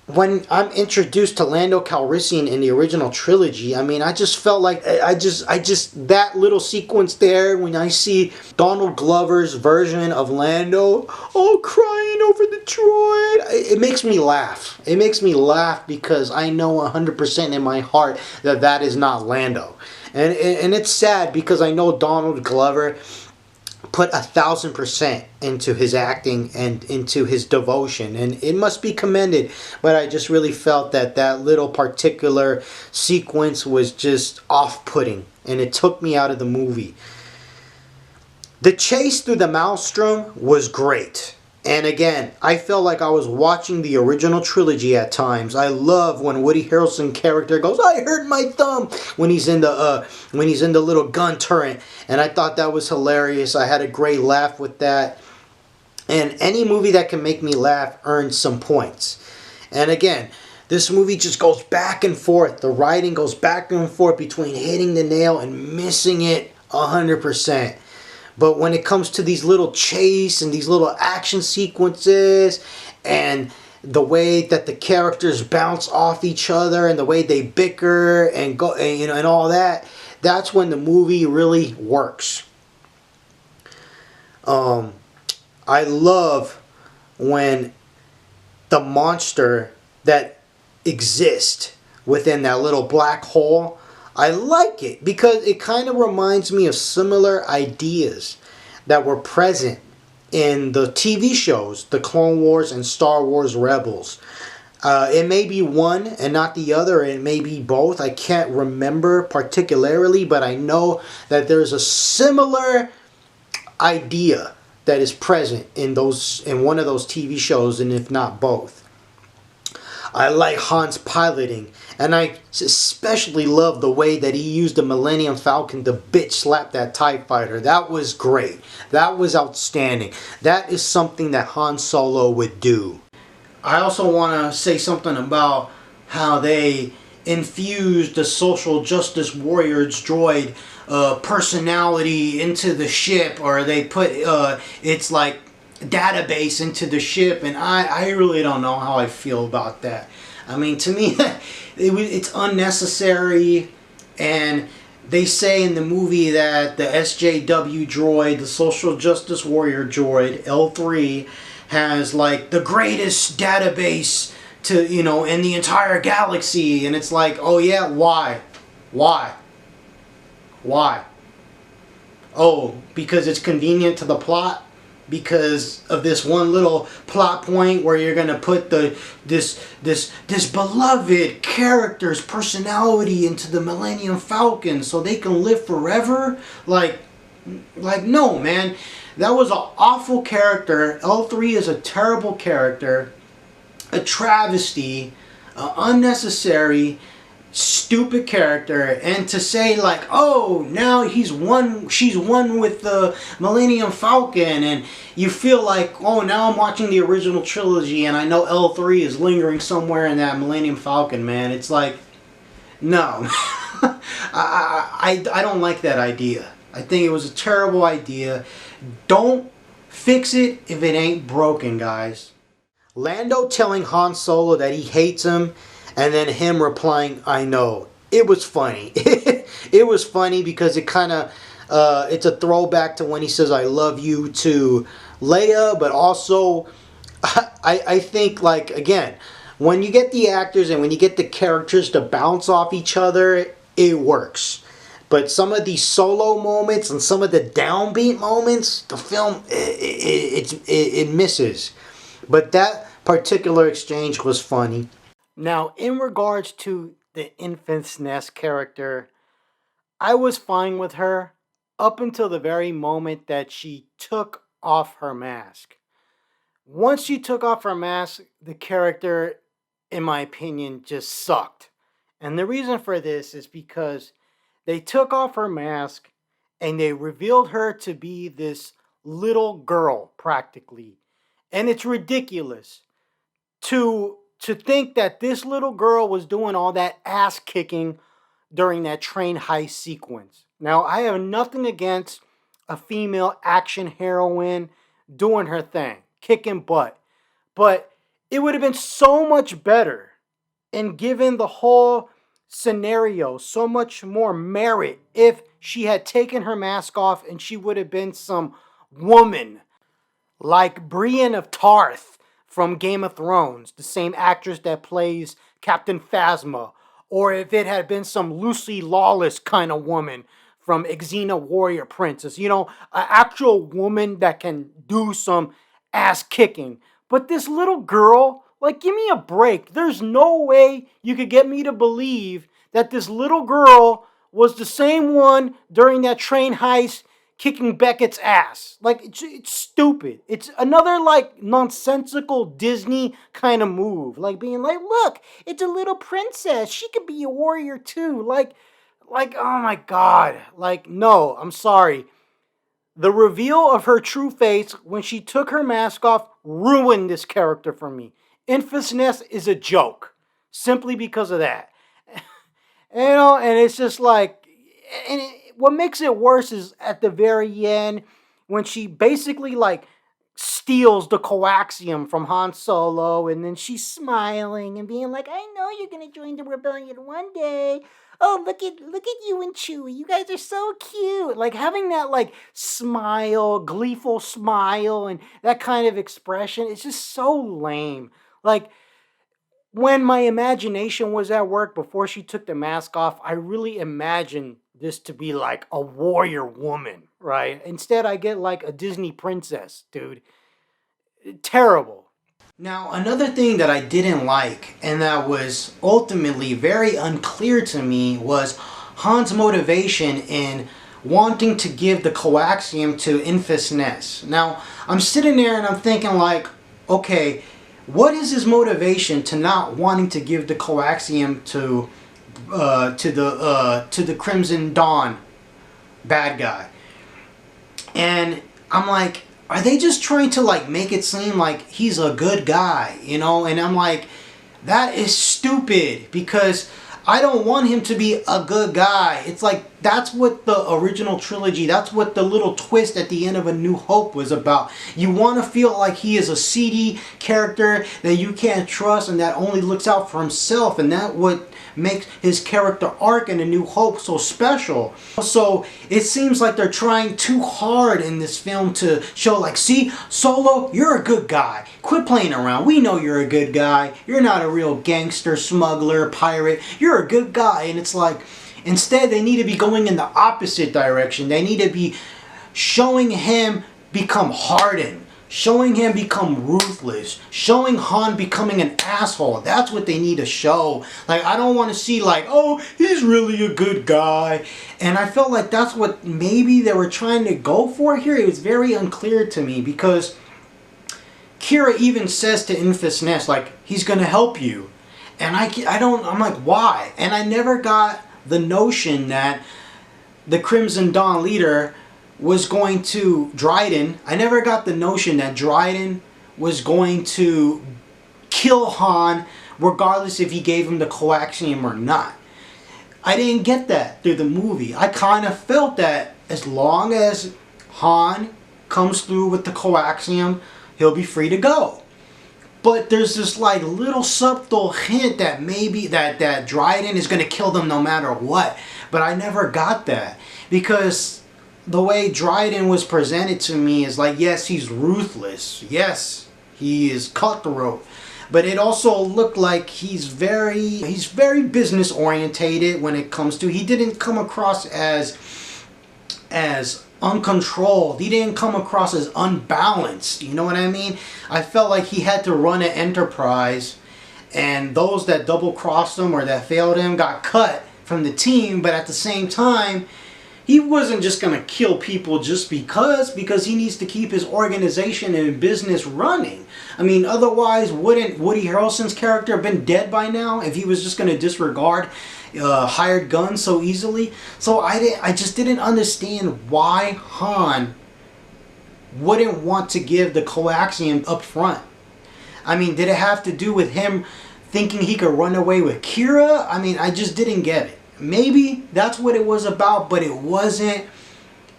when I'm introduced to Lando Calrissian in the original trilogy, I mean, I just felt like, that little sequence there when I see Donald Glover's version of Lando, crying over the droid, it makes me laugh. It makes me laugh because I know 100% in my heart that that is not Lando. And it's sad because I know Donald Glover put 1,000% into his acting and into his devotion, and it must be commended. But I just really felt that that little particular sequence was just off-putting, and it took me out of the movie. The chase through the Maelstrom was great. And again, I felt like I was watching the original trilogy at times. I love when Woody Harrelson's character goes, "I hurt my thumb," when he's in the little gun turret, and I thought that was hilarious. I had a great laugh with that. And any movie that can make me laugh earns some points. And again, this movie just goes back and forth. The writing goes back and forth between hitting the nail and missing it 100%. But when it comes to these little chase and these little action sequences and the way that the characters bounce off each other and the way they bicker and go and all that, that's when the movie really works. I love when the monster that exists within that little black hole, I like it because it kind of reminds me of similar ideas that were present in the TV shows, The Clone Wars and Star Wars Rebels. It may be one and not the other. It may be both. I can't remember particularly, but I know that there's a similar idea that is present in one of those TV shows, and if not both. I like Han's piloting, and I especially love the way that he used the Millennium Falcon to bitch slap that TIE fighter. That was great. That was outstanding. That is something that Han Solo would do. I also want to say something about how they infused the social justice warriors droid personality into the ship, or they put it's like database into the ship, and I really don't know how I feel about that. I mean, to me, it's unnecessary, and they say in the movie that the SJW droid, the Social Justice Warrior droid, L3, has like the greatest database to, you know, in the entire galaxy, and it's like, oh yeah, why? Oh, because it's convenient to the plot? Because of this one little plot point where you're gonna put this beloved character's personality into the Millennium Falcon so they can live forever? Like no, man. That was an awful character. L3 is a terrible character, a travesty, unnecessary, stupid character. And to say like, oh, now she's one with the Millennium Falcon, and you feel like, oh, now I'm watching the original trilogy and I know L3 is lingering somewhere in that Millennium Falcon, man. It's like, no. I don't like that idea. I think it was a terrible idea. Don't fix it if it ain't broken, guys. Lando telling Han Solo that he hates him, and then him replying, I know. It was funny. It was funny because it kind of, it's a throwback to when he says, I love you to Leia, but also, I think, like, again, when you get the actors and when you get the characters to bounce off each other, it works. But some of these solo moments and some of the downbeat moments, the film, it misses. But that particular exchange was funny. Now, in regards to the Enfys Nest character, I was fine with her up until the very moment that she took off her mask. Once she took off her mask, the character, in my opinion, just sucked. And the reason for this is because they took off her mask and they revealed her to be this little girl, practically. And it's ridiculous to think that this little girl was doing all that ass kicking during that train heist sequence. Now, I have nothing against a female action heroine doing her thing, kicking butt. But it would have been so much better and given the whole scenario so much more merit if she had taken her mask off and she would have been some woman like Brienne of Tarth from Game of Thrones, the same actress that plays Captain Phasma, or if it had been some Lucy Lawless kind of woman from Xena Warrior Princess, you know, an actual woman that can do some ass kicking. But this little girl, like, give me a break. There's no way you could get me to believe that this little girl was the same one during that train heist kicking Beckett's ass. Like, it's stupid. It's another, like, nonsensical Disney kind of move. Like, being like, look, it's a little princess. She could be a warrior, too. Like, oh, my God. Like, no, I'm sorry. The reveal of her true face when she took her mask off ruined this character for me. Enfys Nest is a joke. Simply because of that. You know, and it's just like, and what makes it worse is at the very end when she basically like steals the coaxium from Han Solo, and then she's smiling and being like, I know you're gonna join the rebellion one day. Oh, look at you and Chewie. You guys are so cute. Like having that like smile, gleeful smile, and that kind of expression, it's just so lame. Like, when my imagination was at work before she took the mask off, I really imagined this to be like a warrior woman, right? Instead, I get like a Disney princess, dude. Terrible. Now, another thing that I didn't like, and that was ultimately very unclear to me, was Han's motivation in wanting to give the coaxium to Enfys Nest. Now, I'm sitting there and I'm thinking like, okay, what is his motivation to not wanting to give the coaxium to the Crimson Dawn bad guy? And I'm like, are they just trying to like make it seem like he's a good guy, you know? And I'm like, that is stupid, because I don't want him to be a good guy. It's like That's what the original trilogy, that's what the little twist at the end of A New Hope was about. You want to feel like he is a seedy character that you can't trust and that only looks out for himself, and that what makes his character arc in A New Hope so special. So it seems like they're trying too hard in this film to show like, see, Solo, you're a good guy. Quit playing around. We know you're a good guy. You're not a real gangster, smuggler, pirate. You're a good guy. And it's like, instead, they need to be going in the opposite direction. They need to be showing him become hardened, showing him become ruthless, showing Han becoming an asshole. That's what they need to show. Like, I don't want to see like, oh, he's really a good guy. And I felt like that's what maybe they were trying to go for here. It was very unclear to me because Qi'ra even says to Enfys Nest, like, he's going to help you. And I'm like, why? And I never got the notion that the Crimson Dawn leader was going to, Dryden, I never got the notion that Dryden was going to kill Han regardless if he gave him the coaxium or not. I didn't get that through the movie. I kind of felt that as long as Han comes through with the coaxium, he'll be free to go. But there's this like little subtle hint that maybe that Dryden is going to kill them no matter what. But I never got that. Because the way Dryden was presented to me is like, yes, he's ruthless. Yes, he is cutthroat. But it also looked like he's very business orientated when it comes to, he didn't come across as uncontrolled. He didn't come across as unbalanced. You know what I mean? I felt like he had to run an enterprise, and those that double crossed him or that failed him got cut from the team. But at the same time, he wasn't just going to kill people just because he needs to keep his organization and business running. I mean, otherwise, wouldn't Woody Harrelson's character have been dead by now if he was just going to disregard hired guns so easily? So I just didn't understand why Han wouldn't want to give the coaxium up front. I mean, did it have to do with him thinking he could run away with Qi'ra? I mean, I just didn't get it. Maybe that's what it was about, but it wasn't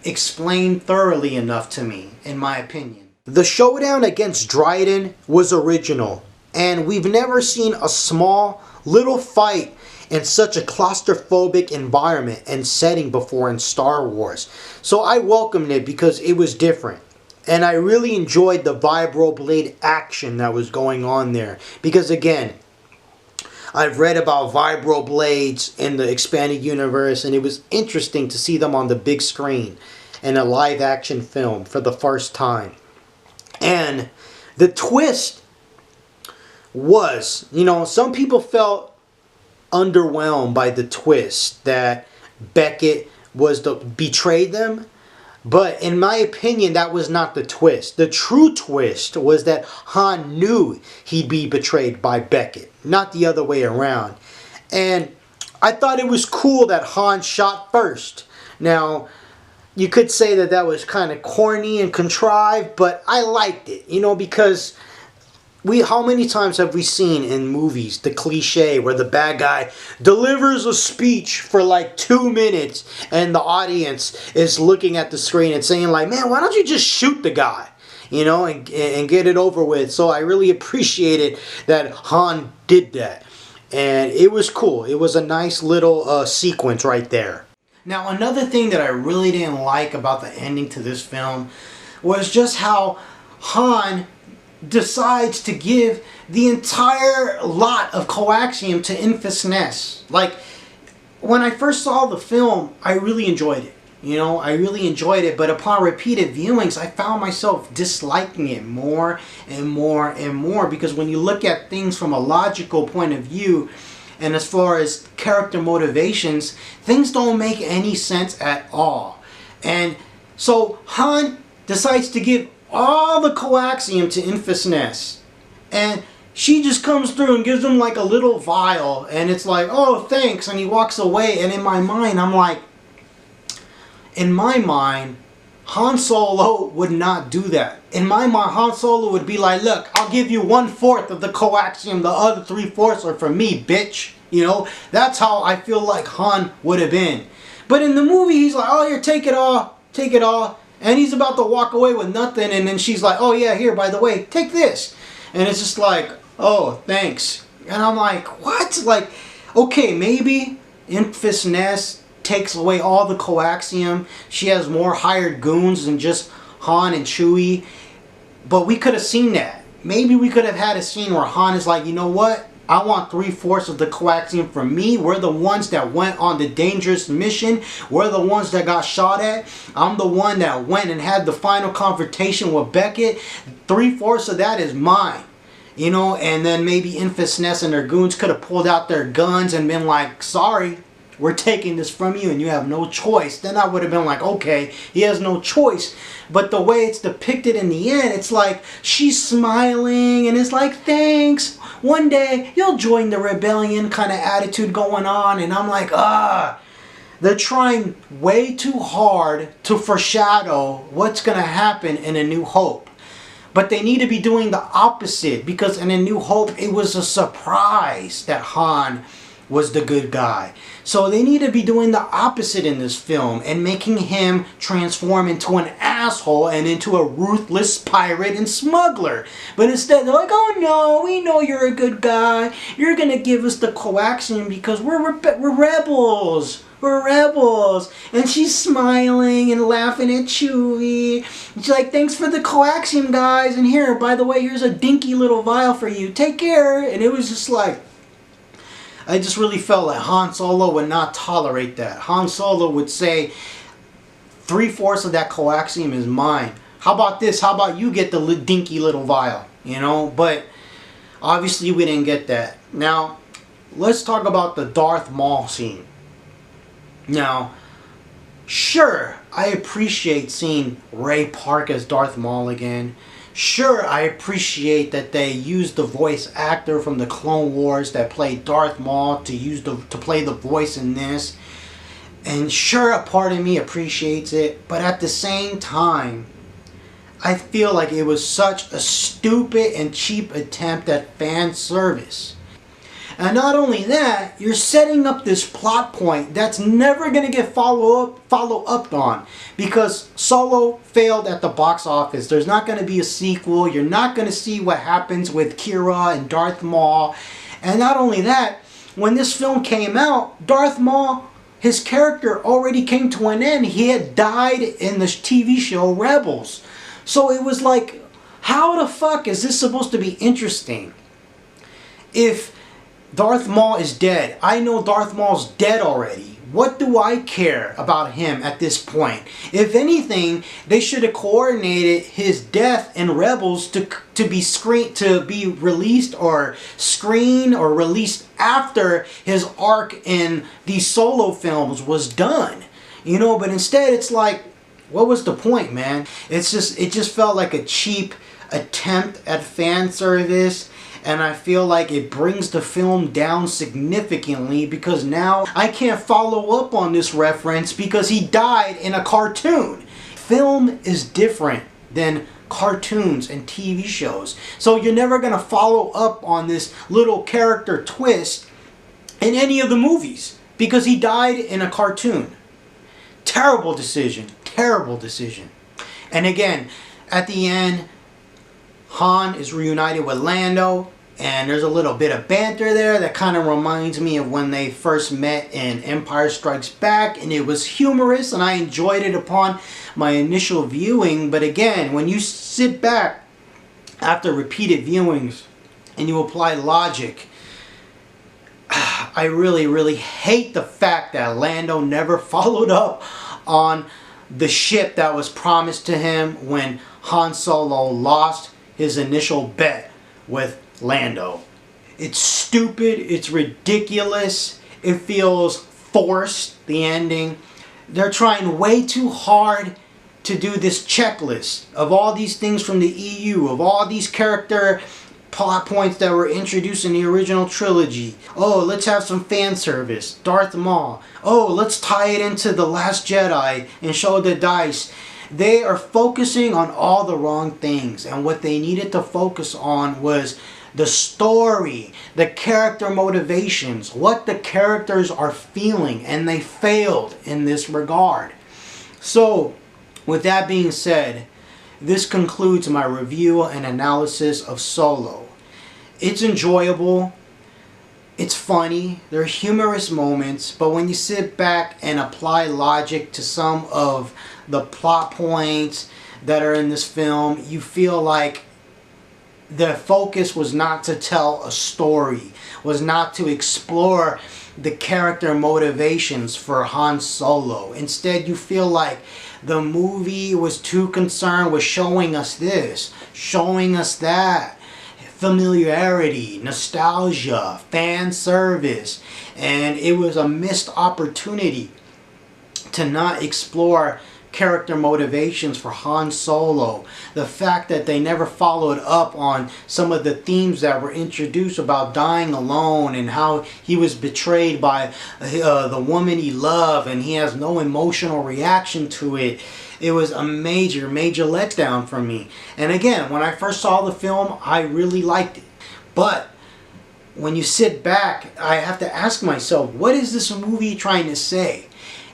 explained thoroughly enough to me, in my opinion. The showdown against Dryden was original, and we've never seen a small little fight in such a claustrophobic environment and setting before in Star Wars. So I welcomed it because it was different. And I really enjoyed the vibroblade action that was going on there. Because again, I've read about vibroblades in the expanded universe, and it was interesting to see them on the big screen in a live action film for the first time. And the twist was, some people felt underwhelmed by the twist that Beckett betrayed them. But in my opinion, that was not the twist. The true twist was that Han knew he'd be betrayed by Beckett, not the other way around. And I thought it was cool that Han shot first. Now, you could say that was kind of corny and contrived, but I liked it, because how many times have we seen in movies the cliche where the bad guy delivers a speech for like 2 minutes and the audience is looking at the screen and saying like, man, why don't you just shoot the guy, and get it over with. So I really appreciated that Han did that, and it was cool. It was a nice little sequence right there. Now, another thing that I really didn't like about the ending to this film was just how Han decides to give the entire lot of coaxium to Enfys Nest. Like, when I first saw the film, I really enjoyed it. I really enjoyed it, but upon repeated viewings, I found myself disliking it more and more and more, because when you look at things from a logical point of view, and as far as character motivations, things don't make any sense at all. And so Han decides to give all the coaxium to Enfys Nest, and she just comes through and gives him like a little vial, and it's like, oh, thanks, and he walks away. And in my mind, I'm like, Han Solo would not do that. In my mind, Han Solo would be like, look, I'll give you 1/4 of the coaxium, the other 3/4 are for me, bitch. That's how I feel like Han would have been. But in the movie, he's like, oh, here, take it all. Take it all. And he's about to walk away with nothing. And then she's like, oh, yeah, here, by the way, take this. And it's just like, oh, thanks. And I'm like, what? Like, okay, maybe Enfys Nest takes away all the coaxium. She has more hired goons than just Han and Chewie. But we could have seen that. Maybe we could have had a scene where Han is like, you know what? I want 3/4 of the coaxium for me. We're the ones that went on the dangerous mission. We're the ones that got shot at. I'm the one that went and had the final confrontation with Beckett. 3/4 of that is mine. You know, and then maybe Enfys Nest and their goons could have pulled out their guns and been like, sorry, we're taking this from you and you have no choice. Then I would have been like, okay, he has no choice. But the way it's depicted in the end, it's like she's smiling and it's like, thanks. One day you'll join the rebellion kind of attitude going on. And I'm like, they're trying way too hard to foreshadow what's going to happen in A New Hope. But they need to be doing the opposite, because in A New Hope, it was a surprise that Han was the good guy. So they need to be doing the opposite in this film and making him transform into an asshole and into a ruthless pirate and smuggler. But instead, they're like, oh no, we know you're a good guy. You're going to give us the coaxium because we're rebels. We're rebels. And she's smiling and laughing at Chewie. She's like, thanks for the coaxium, guys. And here, by the way, here's a dinky little vial for you. Take care. And it was just like, I just really felt like Han Solo would not tolerate that. Han Solo would say, 3/4 of that coaxium is mine. How about this? How about you get the dinky little vial? You know, but obviously we didn't get that. Now, let's talk about the Darth Maul scene. Now, sure, I appreciate seeing Ray Park as Darth Maul again. Sure, I appreciate that they used the voice actor from the Clone Wars that played Darth Maul to play the voice in this. And sure, a part of me appreciates it, but at the same time, I feel like it was such a stupid and cheap attempt at fan service. And not only that, you're setting up this plot point that's never going to get follow up on, because Solo failed at the box office. There's not going to be a sequel. You're not going to see what happens with Qi'ra and Darth Maul. And not only that, when this film came out, Darth Maul, his character already came to an end. He had died in the TV show Rebels. So it was like, how the fuck is this supposed to be interesting? If Darth Maul is dead. I know Darth Maul's dead already. What do I care about him at this point? If anything, they should have coordinated his death in Rebels to be released or screened or released after his arc in these Solo films was done. You know, but instead it's like, what was the point, man? It just felt like a cheap attempt at fan service. And I feel like it brings the film down significantly, because now I can't follow up on this reference because he died in a cartoon. Film is different than cartoons and TV shows. So you're never going to follow up on this little character twist in any of the movies because he died in a cartoon. Terrible decision. Terrible decision. And again, at the end, Han is reunited with Lando, and there's a little bit of banter there that kind of reminds me of when they first met in Empire Strikes Back, and it was humorous and I enjoyed it upon my initial viewing. But again, when you sit back after repeated viewings and you apply logic, I really, really hate the fact that Lando never followed up on the ship that was promised to him when Han Solo lost his initial bet with Lando. It's stupid, it's ridiculous, it feels forced, the ending. They're trying way too hard to do this checklist of all these things from the EU, of all these character plot points that were introduced in the original trilogy. Oh, let's have some fan service. Darth Maul. Oh, let's tie it into The Last Jedi and show the dice. They are focusing on all the wrong things, and what they needed to focus on was the story, the character motivations, what the characters are feeling, and they failed in this regard. So, with that being said, this concludes my review and analysis of Solo. It's enjoyable. It's funny. There are humorous moments, but when you sit back and apply logic to some of the plot points that are in this film, you feel like the focus was not to tell a story, was not to explore the character motivations for Han Solo. Instead, you feel like the movie was too concerned with showing us this, showing us that. Familiarity, nostalgia, fan service, and it was a missed opportunity to not explore character motivations for Han Solo. The fact that they never followed up on some of the themes that were introduced about dying alone and how he was betrayed by the woman he loved and he has no emotional reaction to it. It was a major letdown for me. And again, when I first saw the film, I really liked it. But when you sit back, I have to ask myself, what is this movie trying to say?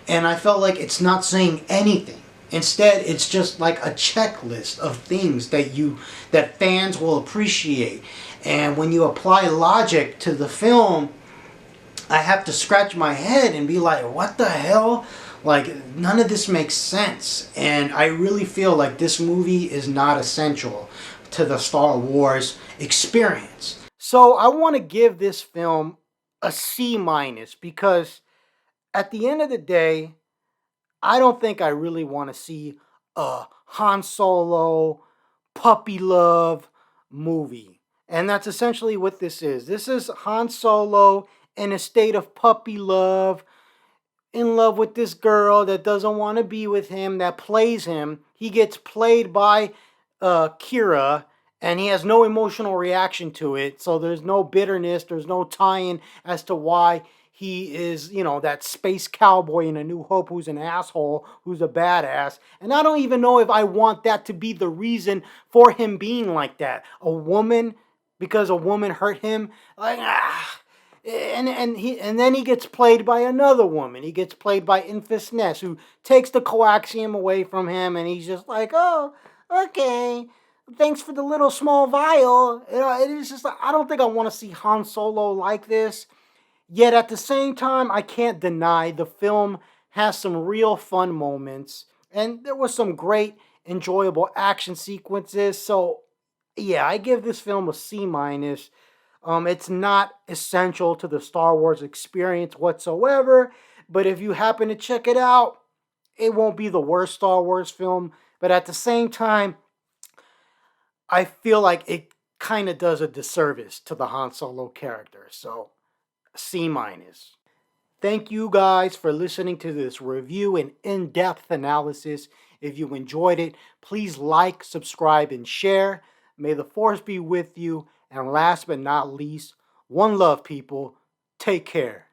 And I felt like it's not saying anything. Instead, it's just like a checklist of things that fans will appreciate. And when you apply logic to the film, I have to scratch my head and be like, what the hell? Like, none of this makes sense. And I really feel like this movie is not essential to the Star Wars experience. So I want to give this film a C minus because at the end of the day, I don't think I really want to see a Han Solo puppy love movie. And that's essentially what this is. This is Han Solo in a state of puppy love, in love with this girl that doesn't want to be with him, that plays him. He gets played by Kira, and he has no emotional reaction to it. So there's no bitterness, there's no tie-in as to why he is, that space cowboy in A New Hope who's an asshole, who's a badass. And I don't even know if I want that to be the reason for him being like that. A woman, because a woman hurt him, like, and then he gets played by another woman. He gets played by Enfys Nest, who takes the coaxium away from him, and he's just like, oh, okay, thanks for the little small vial. It is just like, I don't think I want to see Han Solo like this. Yet at the same time, I can't deny the film has some real fun moments, and there was some great, enjoyable action sequences. So, yeah, I give this film a C minus. It's not essential to the Star Wars experience whatsoever, but if you happen to check it out, it won't be the worst Star Wars film. But at the same time, I feel like it kind of does a disservice to the Han Solo character. So, C minus. Thank you guys for listening to this review and in-depth analysis. If you enjoyed it, please like, subscribe, and share. May the Force be with you. And last but not least, one love, people. Take care.